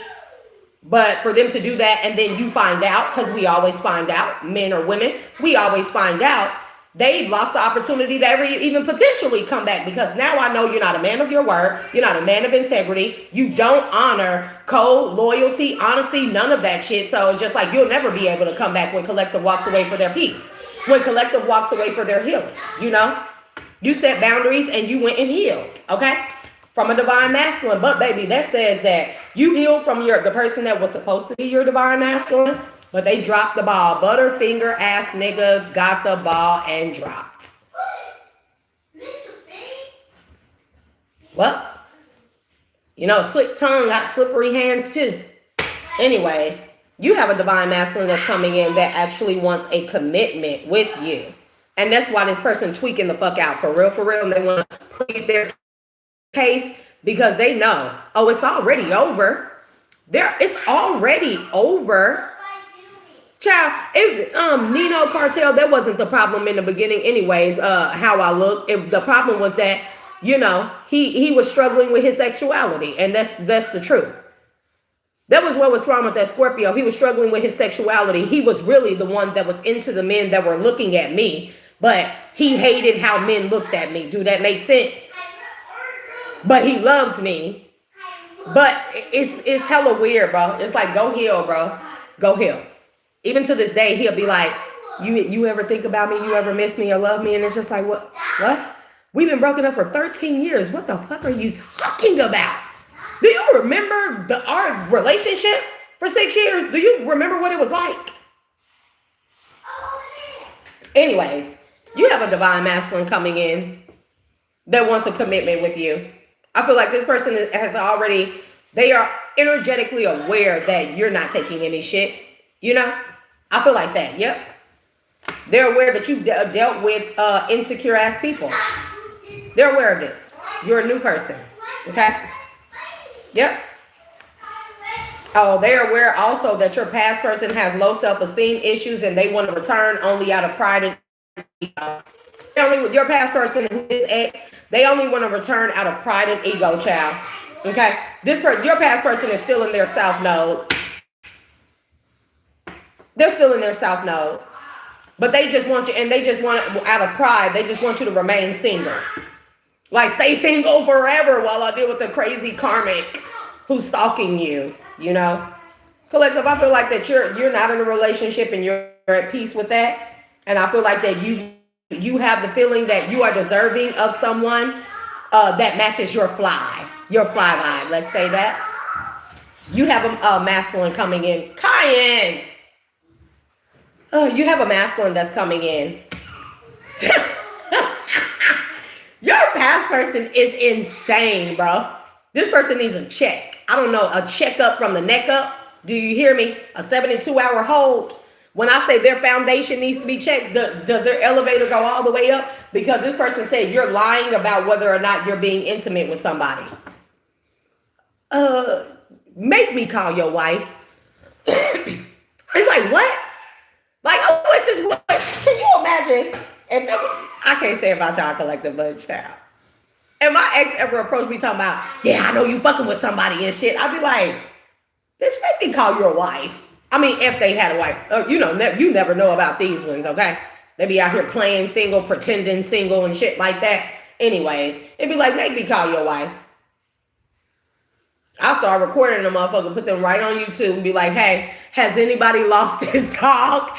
But for them to do that and then you find out, because we always find out, men or women, we always find out, they've lost the opportunity to ever even potentially come back, because now I know you're not a man of your word. You're not a man of integrity. You don't honor code, loyalty, honesty, none of that shit. So it's just like you'll never be able to come back when collective walks away for their peace, when collective walks away for their healing. You know, you set boundaries and you went and healed, okay? From a divine masculine. But baby, that says that you healed from the person that was supposed to be your divine masculine. But they dropped the ball. Butterfinger ass nigga got the ball and dropped. Well, slick tongue got slippery hands too. Anyways, you have a divine masculine that's coming in that actually wants a commitment with you. And that's why this person tweaking the fuck out for real. And they want to plead their case because they know, oh, it's already over. It's already over. Child, Nino Cartel, that wasn't the problem in the beginning anyways, how I look. The problem was that, he was struggling with his sexuality, and that's the truth. That was what was wrong with that Scorpio. He was struggling with his sexuality. He was really the one that was into the men that were looking at me, but he hated how men looked at me. Do that make sense? But he loved me. But it's hella weird, bro. It's like, go heal, bro. Go heal. Even to this day, he'll be like, you ever think about me? You ever miss me or love me? And it's just like, what? We've been broken up for 13 years. What the fuck are you talking about? Do you remember our relationship for 6 years? Do you remember what it was like? Anyways, you have a divine masculine coming in that wants a commitment with you. I feel like this person they are energetically aware that you're not taking any shit. I feel like that. Yep. They're aware that you've dealt with insecure ass people. They're aware of this. You're a new person. Okay. Yep. Oh, they're aware also that your past person has low self-esteem issues and they want to return only out of pride and ego. Your past person and his ex, they only want to return out of pride and ego, child. Okay. Your past person is still in their south node. They're still in their south node, but they just want you, and they just want, out of pride, they just want you to remain single. Like, stay single forever while I deal with the crazy karmic who's stalking you, Collective, I feel like that you're not in a relationship and you're at peace with that. And I feel like that you have the feeling that you are deserving of someone that matches your fly vibe. Let's say that. You have a masculine coming in. Cayenne. You have a masculine that's coming in. Your past person is insane, bro. This person needs a check. I don't know, a checkup from the neck up. Do you hear me? A 72-hour hold. When I say their foundation needs to be checked, does their elevator go all the way up? Because this person said you're lying about whether or not you're being intimate with somebody. Uh, Make me call your wife. It's like, what? Like, oh, it's just what? Can you imagine? If I can't say about y'all collective, but child. And my ex ever approached me talking about, yeah, I know you fucking with somebody and shit. I'd be like, bitch, make me call your wife. I mean, if they had a wife. You know, you never know about these ones, okay? They be out here playing single, pretending single and shit like that. Anyways, it'd be like, make me call your wife. I'll start recording the motherfucker, put them right on YouTube and be like, hey, has anybody lost his dog?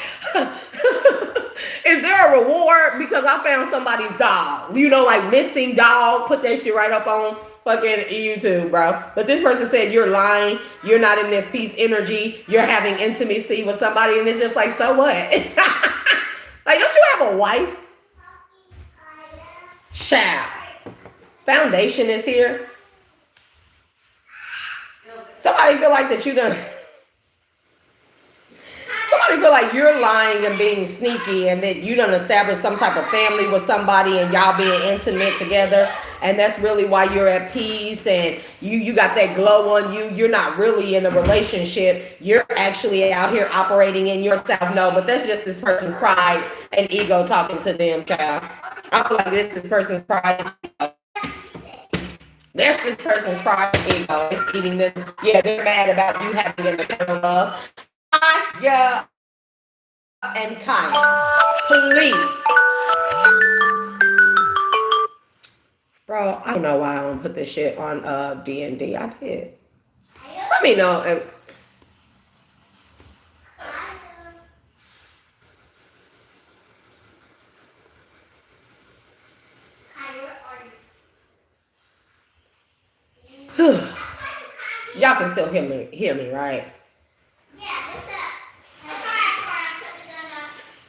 Is there a reward because I found somebody's dog? You know, like missing dog, put that shit right up on fucking YouTube, bro. But this person said you're lying, you're not in this peace energy, you're having intimacy with somebody, and it's just like, so what? Like, don't you have a wife? Child. Foundation is here. Somebody feel like that you done. Somebody feel like you're lying and being sneaky, and that you done established some type of family with somebody, and y'all being intimate together, and that's really why you're at peace, and you got that glow on you. You're not really in a relationship. You're actually out here operating in yourself. No, but that's just this person's pride and ego talking to them, child. I feel like this person's pride. That's this person's pride and ego. It's eating them. Yeah, they're mad about you having a maternal love. Yeah, and kind. Please. Bro, I don't know why I don't put this shit on D&D. I did. Let me know if... Y'all can still hear me, right? Yeah,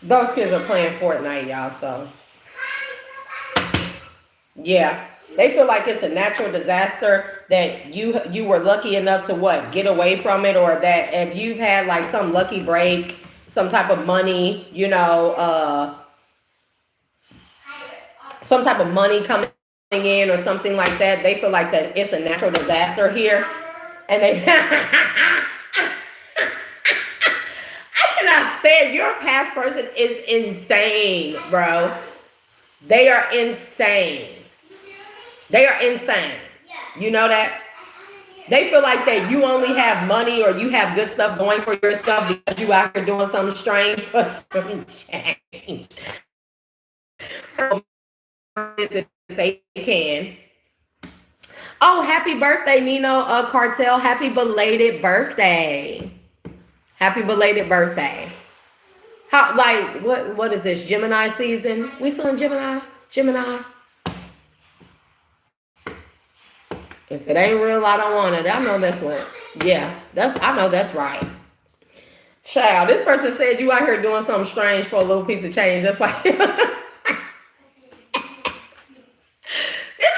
those kids are playing Fortnite, y'all, so. Yeah. They feel like it's a natural disaster that you were lucky enough to what? Get away from it, or that if you've had like some lucky break, some type of money, you know, some type of money coming in or something like that. They feel like that it's a natural disaster here. And they I cannot stand your past person is insane, bro. They are insane. They are insane. You know that? They feel like that you only have money or you have good stuff going for yourself because you out here doing something strange for some change. If they can. Oh, happy birthday, Nino Cartel. Happy belated birthday. Happy belated birthday. How, like, what is this? Gemini season? We still in Gemini? Gemini? If it ain't real, I don't want it. I know that's what. Yeah, I know that's right. Child, this person said you out here doing something strange for a little piece of change. That's why. This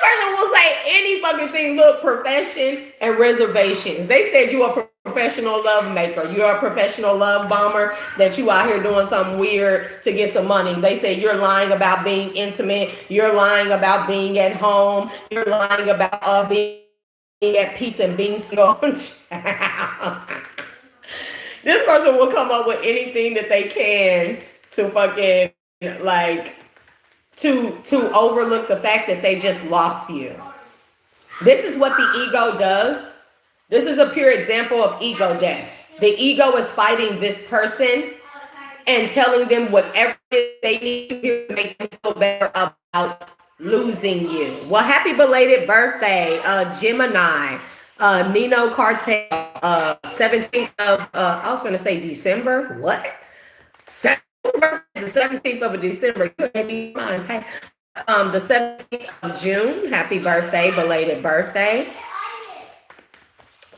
person will say any fucking thing. Look, profession and reservations. They said you a professional love maker. You're a professional love bomber, that you out here doing something weird to get some money. They say you're lying about being intimate. You're lying about being at home. You're lying about being at peace and being single. This person will come up with anything that they can to fucking like to overlook the fact that they just lost you. This is what the ego does. This is a pure example of ego death. The ego is fighting this person and telling them whatever they need to hear to make them feel better about losing you. Well, happy belated birthday, Gemini, Nino Cartel, 17th of, I was going to say December. What? The 17th of December. Hey, the 17th of June. Happy birthday, belated birthday.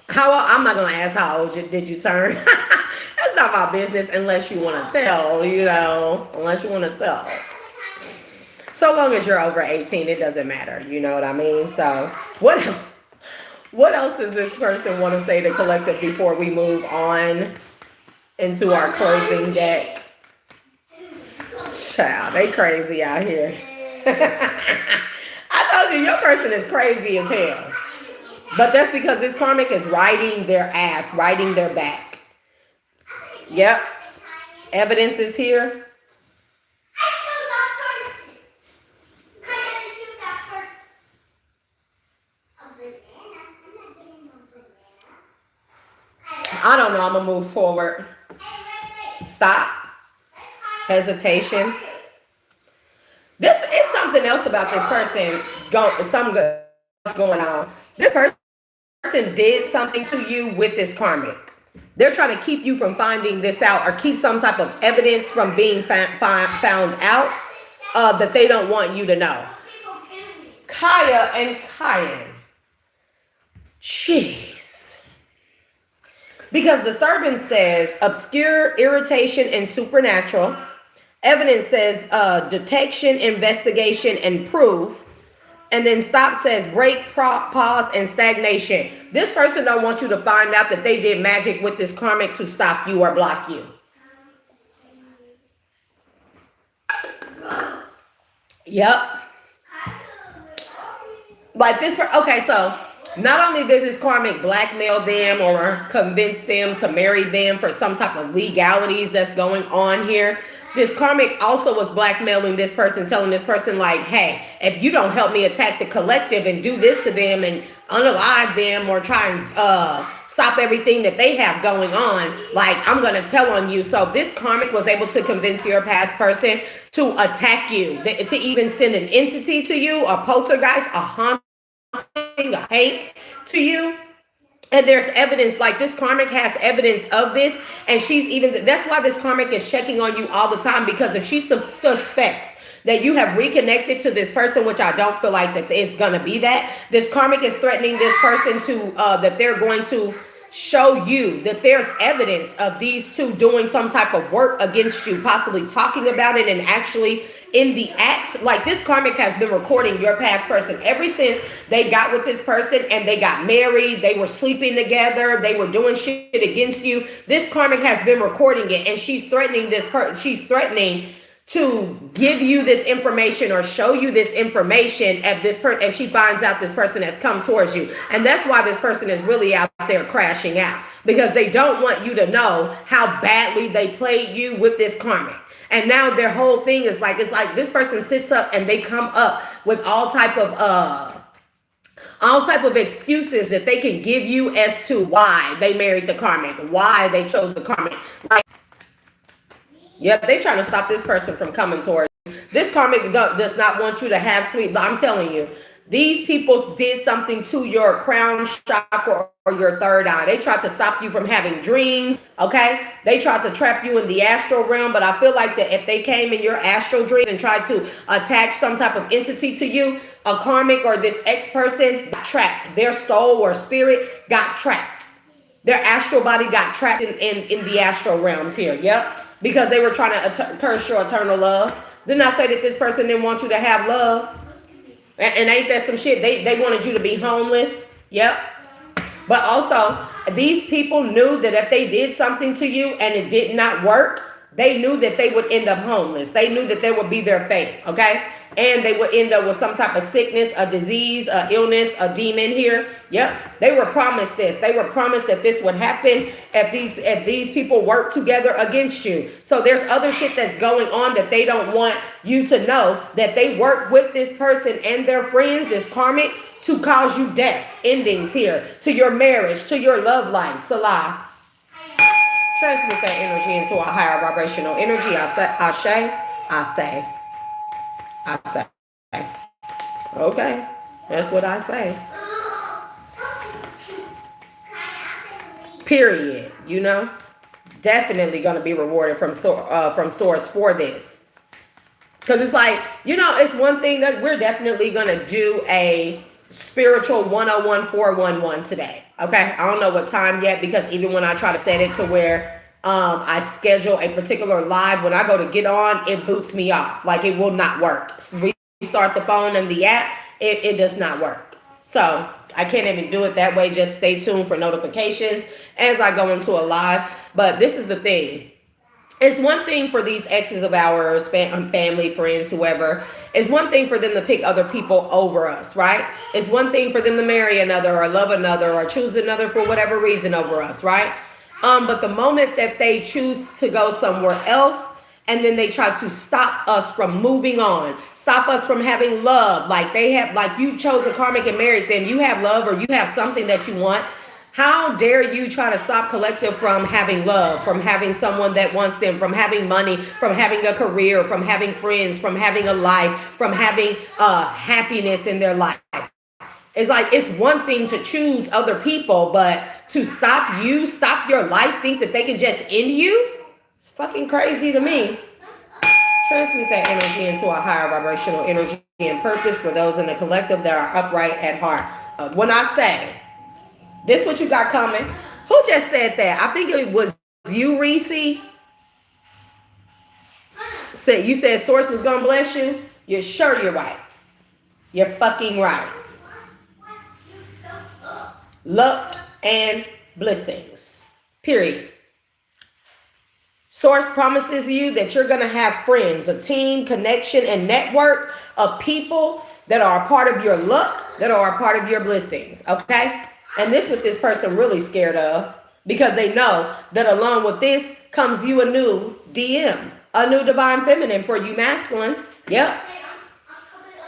I'm not going to ask how old did you turn. That's not my business unless you want to tell, you know, unless you want to tell. So long as you're over 18, it doesn't matter. You know what I mean? So what What else does this person want to say to collective before we move on into our closing deck? Child, they crazy out here. I told you, your person is crazy as hell. But that's because this karmic is riding their ass, riding their back. Yep. Evidence is here. I don't know. I'm going to move forward. Stop. Hesitation. This is something else about this person. Something going on. This person did something to you with this karmic. They're trying to keep you from finding this out, or keep some type of evidence from being found out that they don't want you to know. Kaya and Kayan. Jeez. Because the servant says obscure, irritation, and supernatural. Evidence says detection, investigation, and proof. And then stop says break, pause, and stagnation. This person don't want you to find out that they did magic with this karmic to stop you or block you. Yep. Like this. Okay, so not only did this karmic blackmail them or convince them to marry them for some type of legalities that's going on here, this karmic also was blackmailing this person, telling this person like, hey, if you don't help me attack the collective and do this to them and unalive them or try and stop everything that they have going on, like, I'm going to tell on you. So this karmic was able to convince your past person to attack you, to even send an entity to you, a poltergeist, a haunting, a hate to you. And there's evidence, like this karmic has evidence of this. And she's even, that's why this karmic is checking on you all the time. Because if she suspects that you have reconnected to this person, which I don't feel like that it's going to be that, this karmic is threatening this person to, that they're going to show you that there's evidence of these two doing some type of work against you, possibly talking about it and actually in the act. Like this karmic has been recording your past person ever since they got with this person and they got married, they were sleeping together, they were doing shit against you. This karmic has been recording it, and she's threatening this person. She's threatening to give you this information or show you this information if she finds out this person has come towards you. And that's why this person is really out there crashing out, because they don't want you to know how badly they played you with this karmic. And now their whole thing is like, it's like this person sits up and they come up with all type of excuses that they can give you as to why they married the karmic, why they chose the karmic. Like, yep, they trying to stop this person from coming towards you. This karmic does not want you to have sweet. I'm telling you, these people did something to your crown chakra or your third eye. They tried to stop you from having dreams, okay? They tried to trap you in the astral realm, but I feel like that if they came in your astral dream and tried to attach some type of entity to you, a karmic or this ex-person got trapped. Their soul or spirit got trapped. Their astral body got trapped in the astral realms here, yep. Because they were trying to curse your eternal love. Didn't I say that this person didn't want you to have love? And ain't that some shit? They wanted you to be homeless. Yep. But also, these people knew that if they did something to you and it did not work, they knew that they would end up homeless. They knew that that would be their fate, okay? And they would end up with some type of sickness, a disease, a illness, a demon here. Yep. They were promised this. They were promised that this would happen if these people work together against you. So there's other shit that's going on that they don't want you to know, that they work with this person and their friends, this karmic, to cause you deaths, endings here, to your marriage, to your love life. Salah. Transmit that energy into a higher vibrational energy. I say. Okay. That's what I say. Period. You know? Definitely going to be rewarded from source for this. Because it's like, you know, it's one thing that we're definitely going to do a spiritual 101 411 today. Okay? I don't know what time yet, because even when I try to set it to where I schedule a particular live, when I go to get on, it boots me off. Like, it will not work. Restart the phone and the app, it does not work. So I can't even do it that way. Just stay tuned for notifications as I go into a live. But this is the thing. It's one thing for these exes of ours, family, friends, whoever. It's one thing for them to pick other people over us, right? It's one thing for them to marry another or love another or choose another for whatever reason over us, right? But the moment that they choose to go somewhere else, and then they try to stop us from moving on, stop us from having love, like they have, like you chose a karmic and married them, you have love or you have something that you want. How dare you try to stop collective from having love, from having someone that wants them, from having money, from having a career, from having friends, from having a life, from having happiness in their life? It's like, it's one thing to choose other people, but to stop you, stop your life, think that they can just end you? It's fucking crazy to me. Transmute that energy into a higher vibrational energy and purpose for those in the collective that are upright at heart. When I say, this what you got coming. Who just said that? I think it was you, Reese. You said source was gonna bless you. You're sure you're right. You're fucking right. Luck and blessings. Period. Source promises you that you're gonna have friends, a team, connection, and network of people that are a part of your luck, that are a part of your blessings. Okay? And this what this person really scared of, because they know that along with this comes you a new DM, a new divine feminine for you masculines. Yep.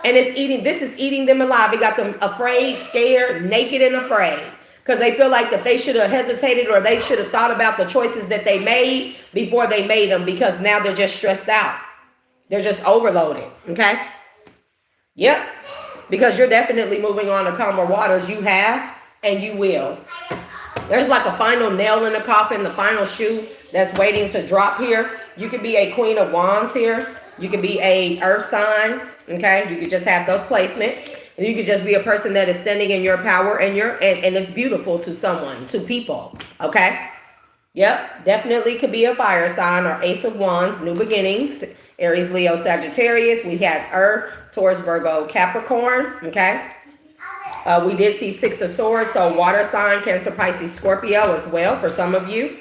And this is eating them alive. It got them afraid, scared, naked, and afraid. Because they feel like that they should have hesitated or they should have thought about the choices that they made before they made them, because now they're just stressed out. They're just overloaded. Okay? Yep. Because you're definitely moving on to calmer waters. You have. And you will. There's like a final nail in the coffin, the final shoe that's waiting to drop here. You could be a Queen of Wands here. You could be a earth sign. Okay. You could just have those placements. And you could just be a person that is standing in your power and and it's beautiful to someone, to people. Okay. Yep. Definitely could be a fire sign or Ace of Wands, new beginnings. Aries, Leo, Sagittarius. We had Earth, Taurus, Virgo, Capricorn. Okay. We did see Six of Swords, so water sign, Cancer, Pisces, Scorpio as well for some of you.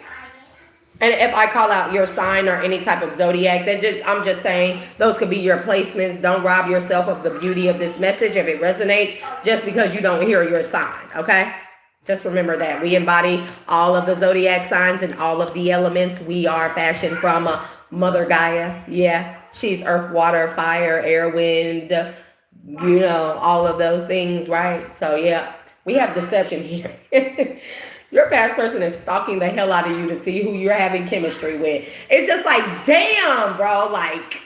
And if I call out your sign or any type of zodiac, I'm just saying those could be your placements. Don't rob yourself of the beauty of this message if it resonates just because you don't hear your sign, okay? Just remember that. We embody all of the zodiac signs and all of the elements. We are fashioned from Mother Gaia. Yeah, she's earth, water, fire, air, wind, you know, all of those things, right? So yeah, we have deception here. Your past person is stalking the hell out of you to see who you're having chemistry with. It's just like, damn, bro, like,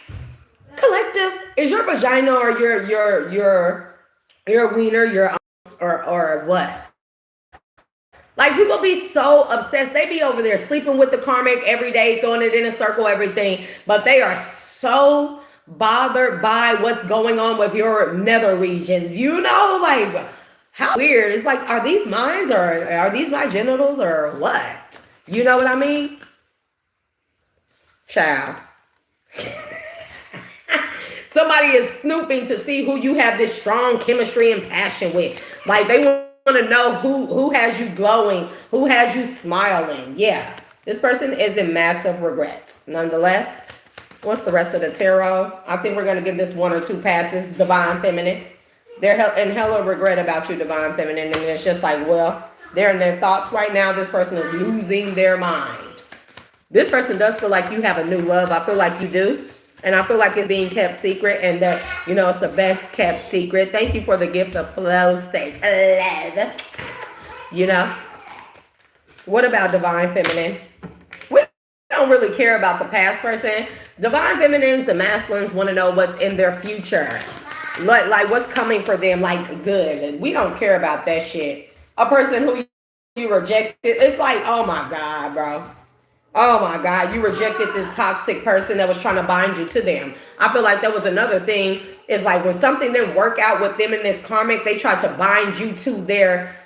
collective, is your vagina or your wiener, your or what? Like, people be so obsessed. They be over there sleeping with the karmic every day, throwing it in a circle, everything, but they are so bothered by what's going on with your nether regions, you know, like, how weird. It's like, are these mines or are these my genitals or what? You know what I mean? Child. Somebody is snooping to see who you have this strong chemistry and passion with. Like, they want to know who has you glowing, who has you smiling. Yeah, this person is in massive regret. Nonetheless, what's the rest of the tarot? I think we're going to give this 1 or 2 passes. Divine Feminine. They're in hella regret about you, Divine Feminine. And it's just like, well, they're in their thoughts right now. This person is losing their mind. This person does feel like you have a new love. I feel like you do. And I feel like it's being kept secret and that, you know, it's the best kept secret. Thank you for the gift of flow state. Love. You know? What about Divine Feminine? We don't really care about the past person. Divine Feminines, the masculines, want to know what's in their future. Like what's coming for them, like good. We don't care about that shit. A person who you rejected, it's like, oh my God, bro. Oh my God, you rejected this toxic person that was trying to bind you to them. I feel like that was another thing. Is like when something didn't work out with them in this karmic, they tried to bind you to their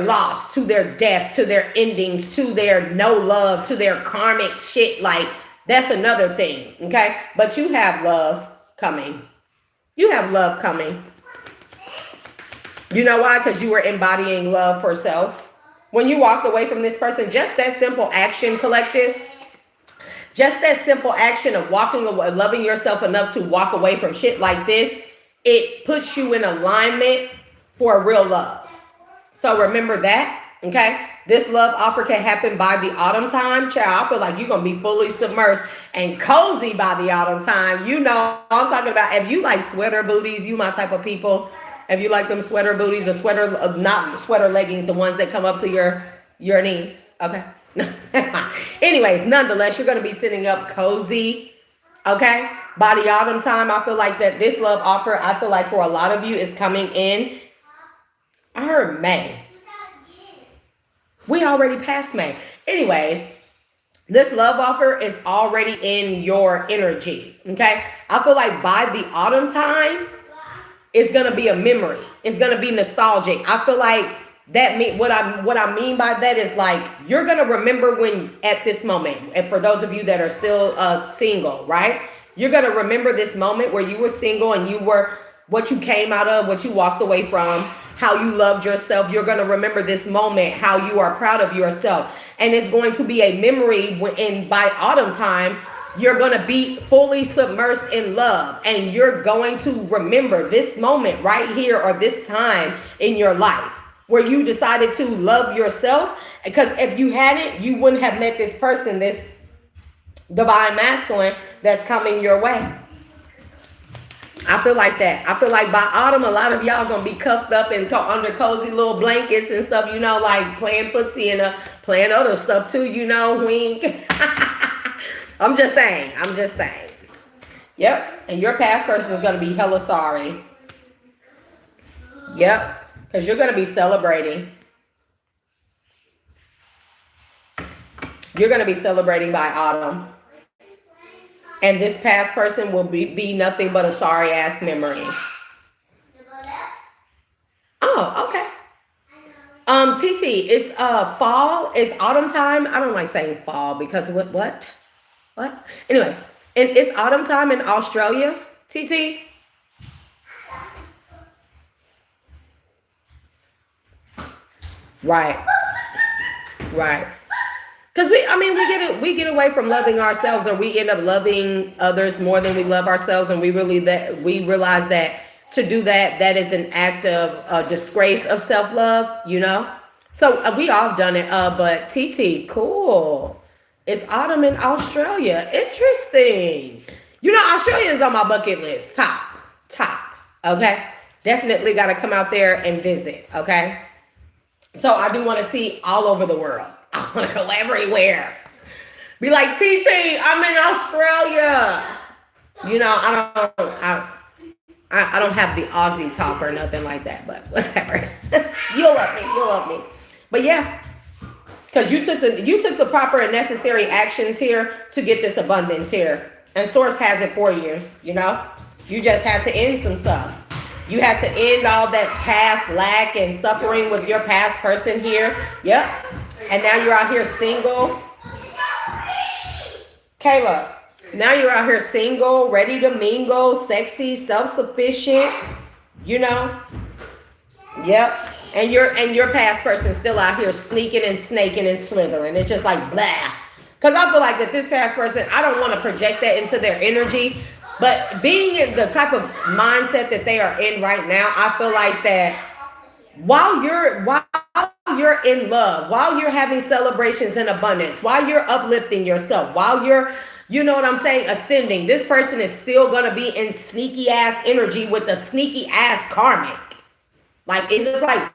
loss, to their death, to their endings, to their no love, to their karmic shit. Like, that's another thing, okay? But you have love coming. You have love coming. You know why? Because you were embodying love for self. When you walked away from this person, just that simple action, collective, just that simple action of walking away, loving yourself enough to walk away from shit like this, it puts you in alignment for real love. So remember that, okay? This love offer can happen by the autumn time. Child, I feel like you're going to be fully submersed and cozy by the autumn time. You know what I'm talking about. If you like sweater booties, you my type of people. If you like them sweater booties, the sweater, not sweater leggings, the ones that come up to your knees, okay? Anyways, nonetheless, you're going to be sitting up cozy, okay? By the autumn time, I feel like that this love offer, I feel like for a lot of you is coming in. I heard May. We already passed May. Anyways, this love offer is already in your energy, okay? I feel like by the autumn time, it's going to be a memory. It's going to be nostalgic. I feel like what I mean by that is like you're going to remember when at this moment, and for those of you that are still single, right? You're going to remember this moment where you were single and you were what you came out of, what you walked away from, how you loved yourself. You're going to remember this moment, how you are proud of yourself. And it's going to be a memory when by autumn time, you're going to be fully submersed in love, and you're going to remember this moment right here or this time in your life where you decided to love yourself. Because if you hadn't, you wouldn't have met this person, this divine masculine that's coming your way. I feel like that. I feel like by autumn, a lot of y'all going to be cuffed up and under cozy little blankets and stuff, you know, like playing footsie and playing other stuff too, you know, wink. I'm just saying. Yep. And your past person is going to be hella sorry. Yep. Because you're going to be celebrating. You're going to be celebrating by autumn. And this past person will be nothing but a sorry ass memory. Oh, okay. TT, it's fall. It's autumn time. I don't like saying fall because what? Anyways, and it's autumn time in Australia, TT. Right. Because we get away from loving ourselves, or we end up loving others more than we love ourselves, and we realize that to do that is an act of disgrace of self-love, you know. So we all have done it. But TT, cool. It's autumn in Australia. Interesting. You know, Australia is on my bucket list. Top. Okay. Definitely got to come out there and visit. Okay. So I do want to see all over the world. I want to go everywhere. Be like, TT, I'm in Australia. You know, I don't have the Aussie talk or nothing like that, but whatever. You'll love me. But yeah. Because you took the proper and necessary actions here to get this abundance here. And Source has it for you, you know? You just had to end some stuff. You had to end all that past lack and suffering with your past person here. Yep. And now you're out here single. Kayla, now you're out here single, ready to mingle, sexy, self-sufficient, you know? Yep. And your past person still out here sneaking and snaking and slithering. It's just like blah. Because I feel like that this past person, I don't want to project that into their energy. But being in the type of mindset that they are in right now, I feel like that while you're in love, while you're having celebrations in abundance, while you're uplifting yourself, while you're, you know what I'm saying, ascending, this person is still going to be in sneaky ass energy with a sneaky ass karmic. Like, it's just like,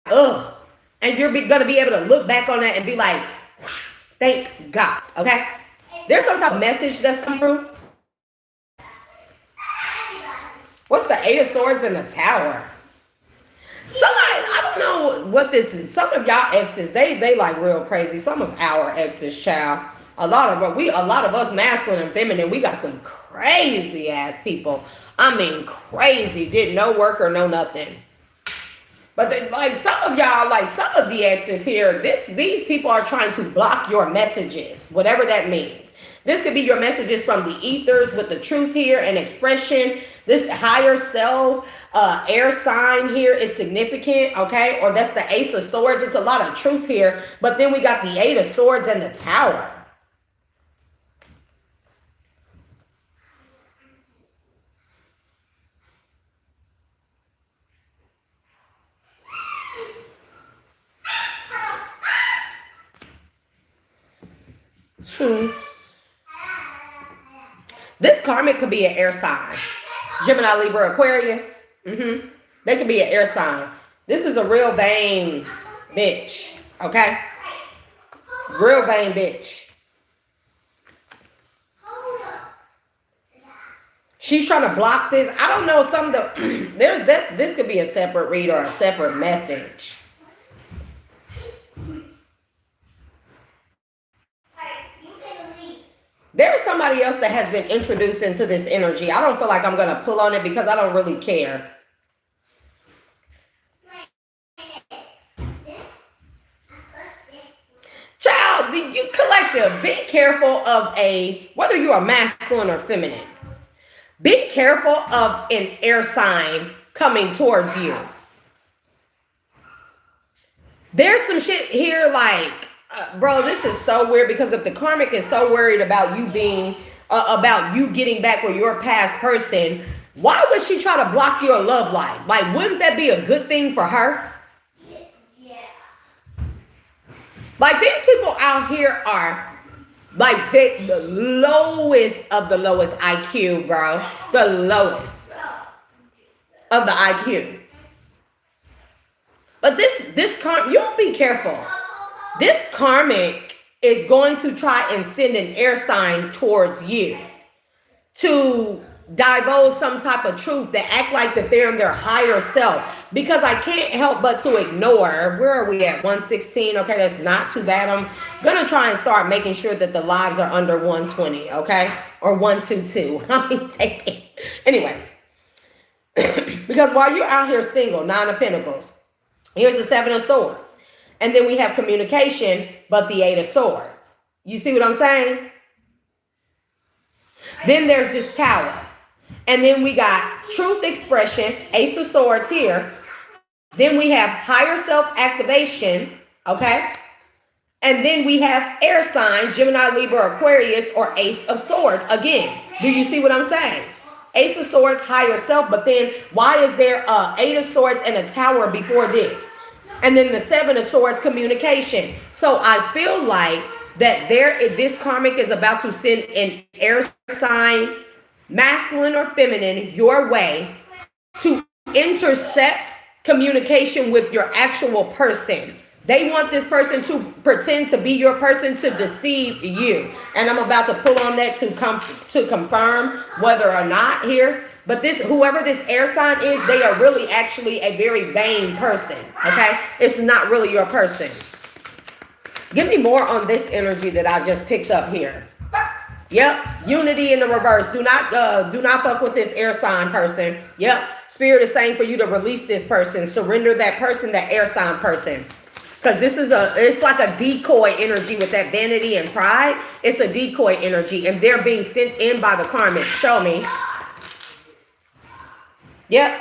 ugh. And you're going to be able to look back on that and be like, thank God. Okay. There's some type of message that's come through. What's the Eight of Swords in the Tower? Somebody, I don't know what this is. Some of y'all exes, they like real crazy. Some of our exes, child. A lot of us masculine and feminine, we got them crazy ass people. I mean, crazy. Did no work or no nothing. But some of y'all, like some of the exes here, these people are trying to block your messages, whatever that means. This could be your messages from the ethers with the truth here and expression. This higher self, air sign here is significant, okay? Or that's the Ace of Swords. It's a lot of truth here. But then we got the Eight of Swords and the Tower. This karmic could be an air sign. Gemini, Libra, Aquarius. They could be an air sign. This is a real vain bitch, okay? Real vain bitch. She's trying to block this. I don't know, some of the this could be a separate read or a separate message. There's somebody else that has been introduced into this energy. I don't feel like I'm going to pull on it because I don't really care. Child, you collective, be careful of whether you are masculine or feminine. Be careful of an air sign coming towards you. There's some shit here like, bro, this is so weird because if the karmic is so worried about you being, about you getting back with your past person, why would she try to block your love life? Like, wouldn't that be a good thing for her? Yeah. Like, these people out here are like the lowest of the lowest IQ, bro. The lowest of the IQ. But this karmic, you'll be careful. This karmic is going to try and send an air sign towards you to divulge some type of truth, that act like that they're in their higher self. Because I can't help but to ignore, where are we at? 116. Okay, that's not too bad. I'm going to try and start making sure that the lives are under 120, okay? Or 122. I mean, take it. Anyways, because while you're out here single, 9 of Pentacles, here's the 7 of Swords. And then we have communication, but the 8 of Swords. You see what I'm saying? Then there's this Tower. And then we got truth expression, Ace of Swords here. Then we have higher self-activation, okay? And then we have air sign, Gemini, Libra, Aquarius, or Ace of Swords. Again, do you see what I'm saying? Ace of Swords, higher self, but then why is there a 8 of Swords and a Tower before this? And then the 7 of Swords, communication. So I feel like that this karmic is about to send an air sign, masculine or feminine, your way to intercept communication with your actual person. They want this person to pretend to be your person to deceive you. And I'm about to pull on that to confirm whether or not here. But whoever this air sign is, they are really actually a very vain person, okay? It's not really your person. Give me more on this energy that I just picked up here. Yep, unity in the reverse. Do not fuck with this air sign person. Yep, Spirit is saying for you to release this person, surrender that person, that air sign person. Because it's like a decoy energy with that vanity and pride. It's a decoy energy, and they're being sent in by the karmic. Show me. Yep.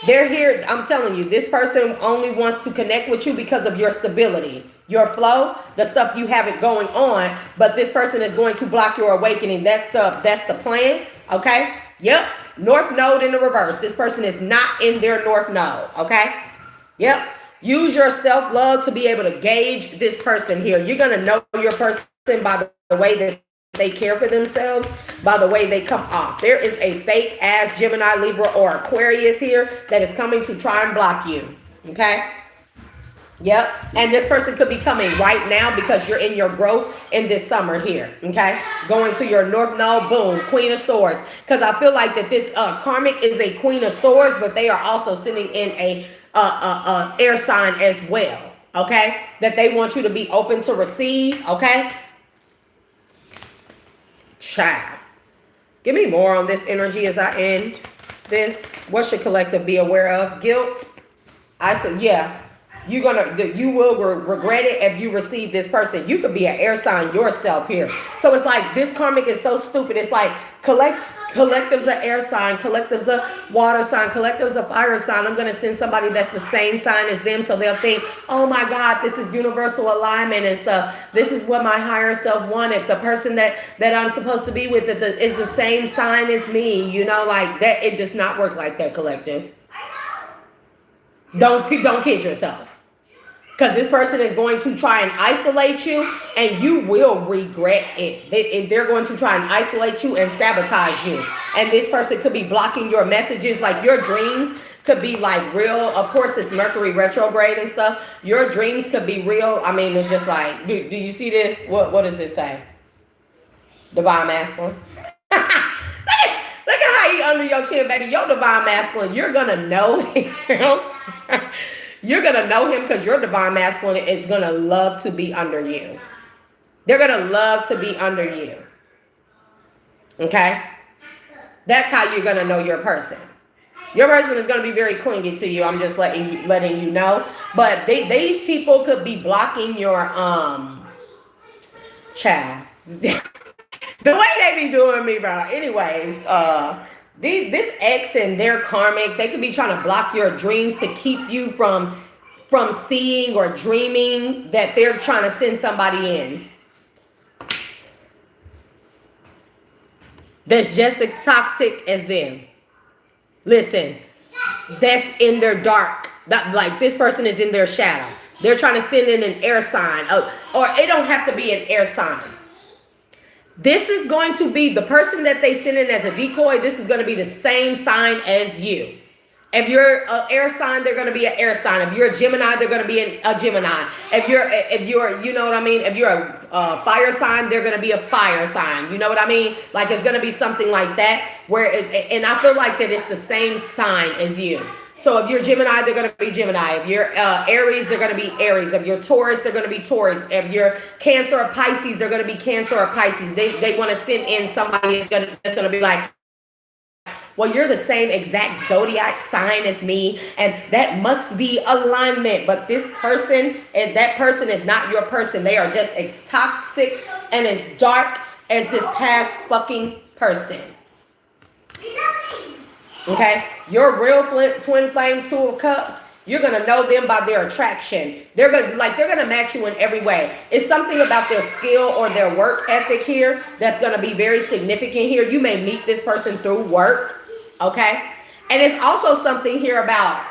They're here. I'm telling you, this person only wants to connect with you because of your stability, your flow, the stuff you have it going on. But this person is going to block your awakening. That's the plan. Okay. Yep. North node in the reverse. This person is not in their north node. Okay. Yep. Use your self-love to be able to gauge this person here. You're going to know your person by the way that they care for themselves, by the way they come off. There is a fake ass Gemini, Libra, or Aquarius here that is coming to try and block you. Okay? Yep. And this person could be coming right now because you're in your growth in this summer here. Okay? Going to your north node, boom, Queen of Swords. Because I feel like that this karmic is a Queen of Swords, but they are also sending in a air sign as well. Okay? That they want you to be open to receive. Okay? Child. Give me more on this energy as I end this. What should collective be aware of? Guilt. I said, yeah. You will regret it if you receive this person. You could be an air sign yourself here. So it's like this karmic is so stupid. It's like Collective's an air sign. Collective's a water sign. Collective's a fire sign. I'm going to send somebody that's the same sign as them, so they'll think, oh my God, this is universal alignment and stuff. This is what my higher self wanted. The person that I'm supposed to be with is the same sign as me. You know, like that. It does not work like that, collective. Don't kid yourself. Because this person is going to try and isolate you, and you will regret it. They're going to try and isolate you and sabotage you. And this person could be blocking your messages, like your dreams could be like real. Of course, it's Mercury retrograde and stuff. Your dreams could be real. I mean, it's just like, do you see this? What does this say? Divine masculine. Look at how you under your chin, baby. Your divine masculine, you're going to know him. You're going to know him because your divine masculine is going to love to be under you. They're going to love to be under you. Okay? That's how you're going to know your person. Your person is going to be very clingy to you. I'm just letting you know. But these people could be blocking your child. The way they be doing me, bro. Anyways, this ex and their karmic, they could be trying to block your dreams to keep you from seeing or dreaming that they're trying to send somebody in that's just as toxic as them. Listen, that's in their dark. Like this person is in their shadow. They're trying to send in an air sign, or it don't have to be an air sign. This is going to be the person that they send in as a decoy. This is going to be the same sign as you. If you're an air sign, they're going to be an air sign. If you're a Gemini, they're going to be a Gemini. If you're, you know what I mean? If you're a fire sign, they're going to be a fire sign. You know what I mean? Like it's going to be something like that. And I feel like that it's the same sign as you. So if you're Gemini, they're going to be Gemini. If you're Aries, they're going to be Aries. If you're Taurus, they're going to be Taurus. If you're Cancer or Pisces, they're going to be Cancer or Pisces. They want to send in somebody that's going to be like, well, you're the same exact zodiac sign as me, and that must be alignment. But this person, and that person is not your person. They are just as toxic and as dark as this past fucking person. Okay, your real twin flame, Two of Cups, you're gonna know them by their attraction. They're gonna match you in every way. It's something about their skill or their work ethic here that's gonna be very significant here. You may meet this person through work, okay? And it's also something here about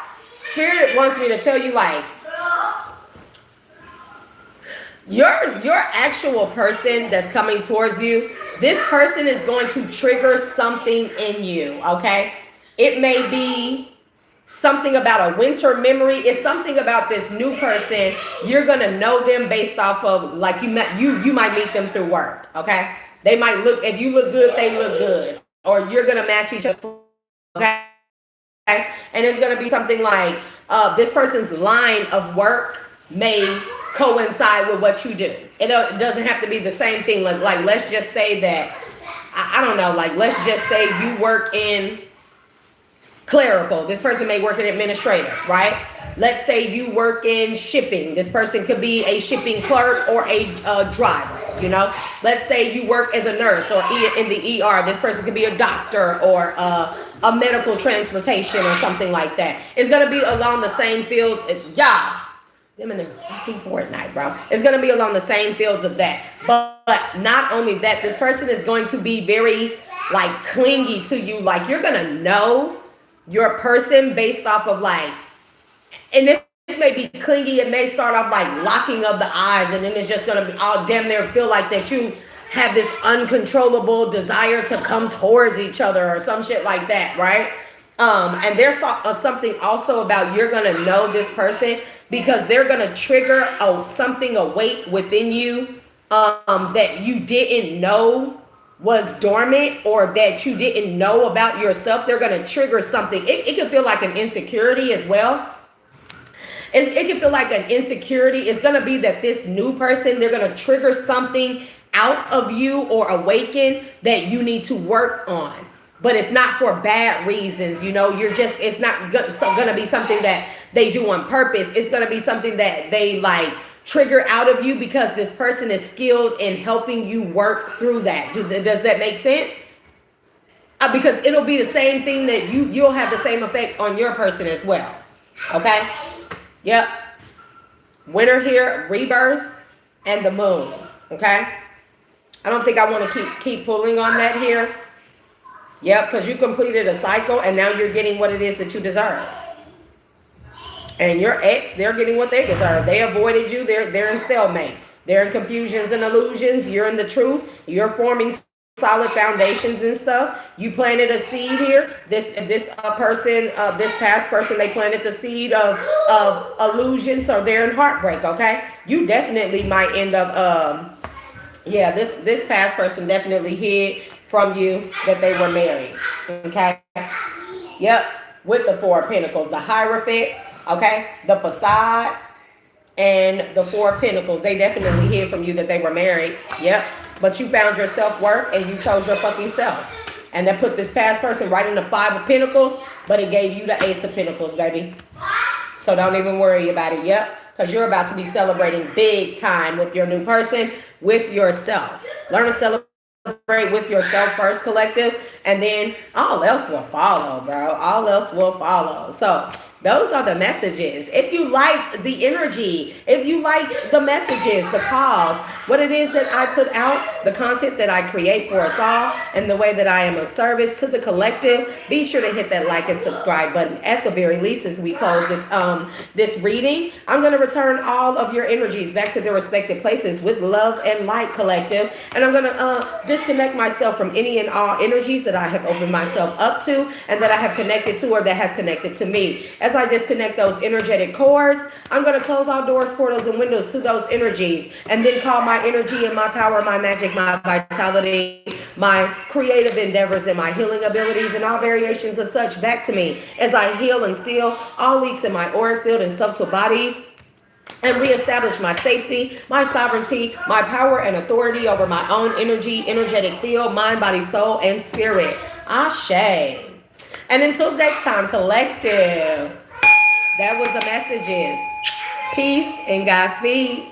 Spirit wants me to tell you, like, your actual person that's coming towards you, this person is going to trigger something in you, okay? It may be something about a winter memory. It's something about this new person. You're going to know them based off of, like, you might meet them through work, okay? They might look, if you look good, they look good. Or you're going to match each other, okay? And it's going to be something like this person's line of work may coincide with what you do. It doesn't have to be the same thing. Like let's just say that, I don't know, like let's just say you work in clerical. This person may work in administrative, right? Let's say you work in shipping. This person could be a shipping clerk or a driver, you know? Let's say you work as a nurse or in the ER. This person could be a doctor or a medical transportation or something like that. It's going to be along the same fields. Them in the fucking Fortnite, bro. It's going to be along the same fields of that. But not only that, this person is going to be very, like, clingy to you. Like, you're going to know your person based off of, like, and this may be clingy. It may start off like locking of the eyes, and then it's just going to be all damn near feel like that you have this uncontrollable desire to come towards each other or some shit like that, right? And there's something also about you're going to know this person because they're going to trigger something awake within you that you didn't know was dormant or that you didn't know about yourself. They're going to trigger something. It can feel like an insecurity as well. It can feel like an insecurity. It's going to be that this new person, they're going to trigger something out of you or awaken that you need to work on. But it's not for bad reasons. You know, it's not going to be something that they do on purpose. It's going to be something that they like trigger out of you because this person is skilled in helping you work through that. Does that make sense? Because it'll be the same thing that you'll have the same effect on your person as well. Okay? Yep. Winter here, rebirth, and the moon. Okay? I don't think I want to keep pulling on that here. Yep, because you completed a cycle and now you're getting what it is that you deserve. And your ex, they're getting what they deserve. They avoided you. They're in stalemate. They're in confusions and illusions. You're in the truth. You're forming solid foundations and stuff. You planted a seed here. This person, this past person, they planted the seed of illusion. So they're in heartbreak. Okay, you definitely might end up. Yeah, this past person definitely hid from you that they were married. Okay. Yep. With the Four of Pentacles, the Hierophant. Okay, the facade and the Four of Pentacles, they definitely hid from you that they were married. Yep. But you found your self-worth and you chose your fucking self. And that put this past person right in the Five of Pentacles, but it gave you the Ace of Pentacles, baby. So don't even worry about it. Yep. Because you're about to be celebrating big time with your new person, with yourself. Learn to celebrate with yourself first, collective, and then all else will follow, bro. All else will follow. So those are the messages. If you liked the energy, if you liked the messages, the calls, what it is that I put out, the content that I create for us all, and the way that I am of service to the collective, be sure to hit that like and subscribe button. At the very least, as we close this reading, I'm going to return all of your energies back to their respective places with love and light, collective. And I'm going to disconnect myself from any and all energies that I have opened myself up to and that I have connected to or that has connected to me. As I disconnect those energetic cords, I'm going to close all doors, portals, and windows to those energies and then call my energy and my power, my magic, my vitality, my creative endeavors, and my healing abilities and all variations of such back to me as I heal and seal all leaks in my auric field and subtle bodies and reestablish my safety, my sovereignty, my power and authority over my own energy, energetic field, mind, body, soul, and spirit. Ashe. And until next time, collective, that was the messages. Peace and Godspeed.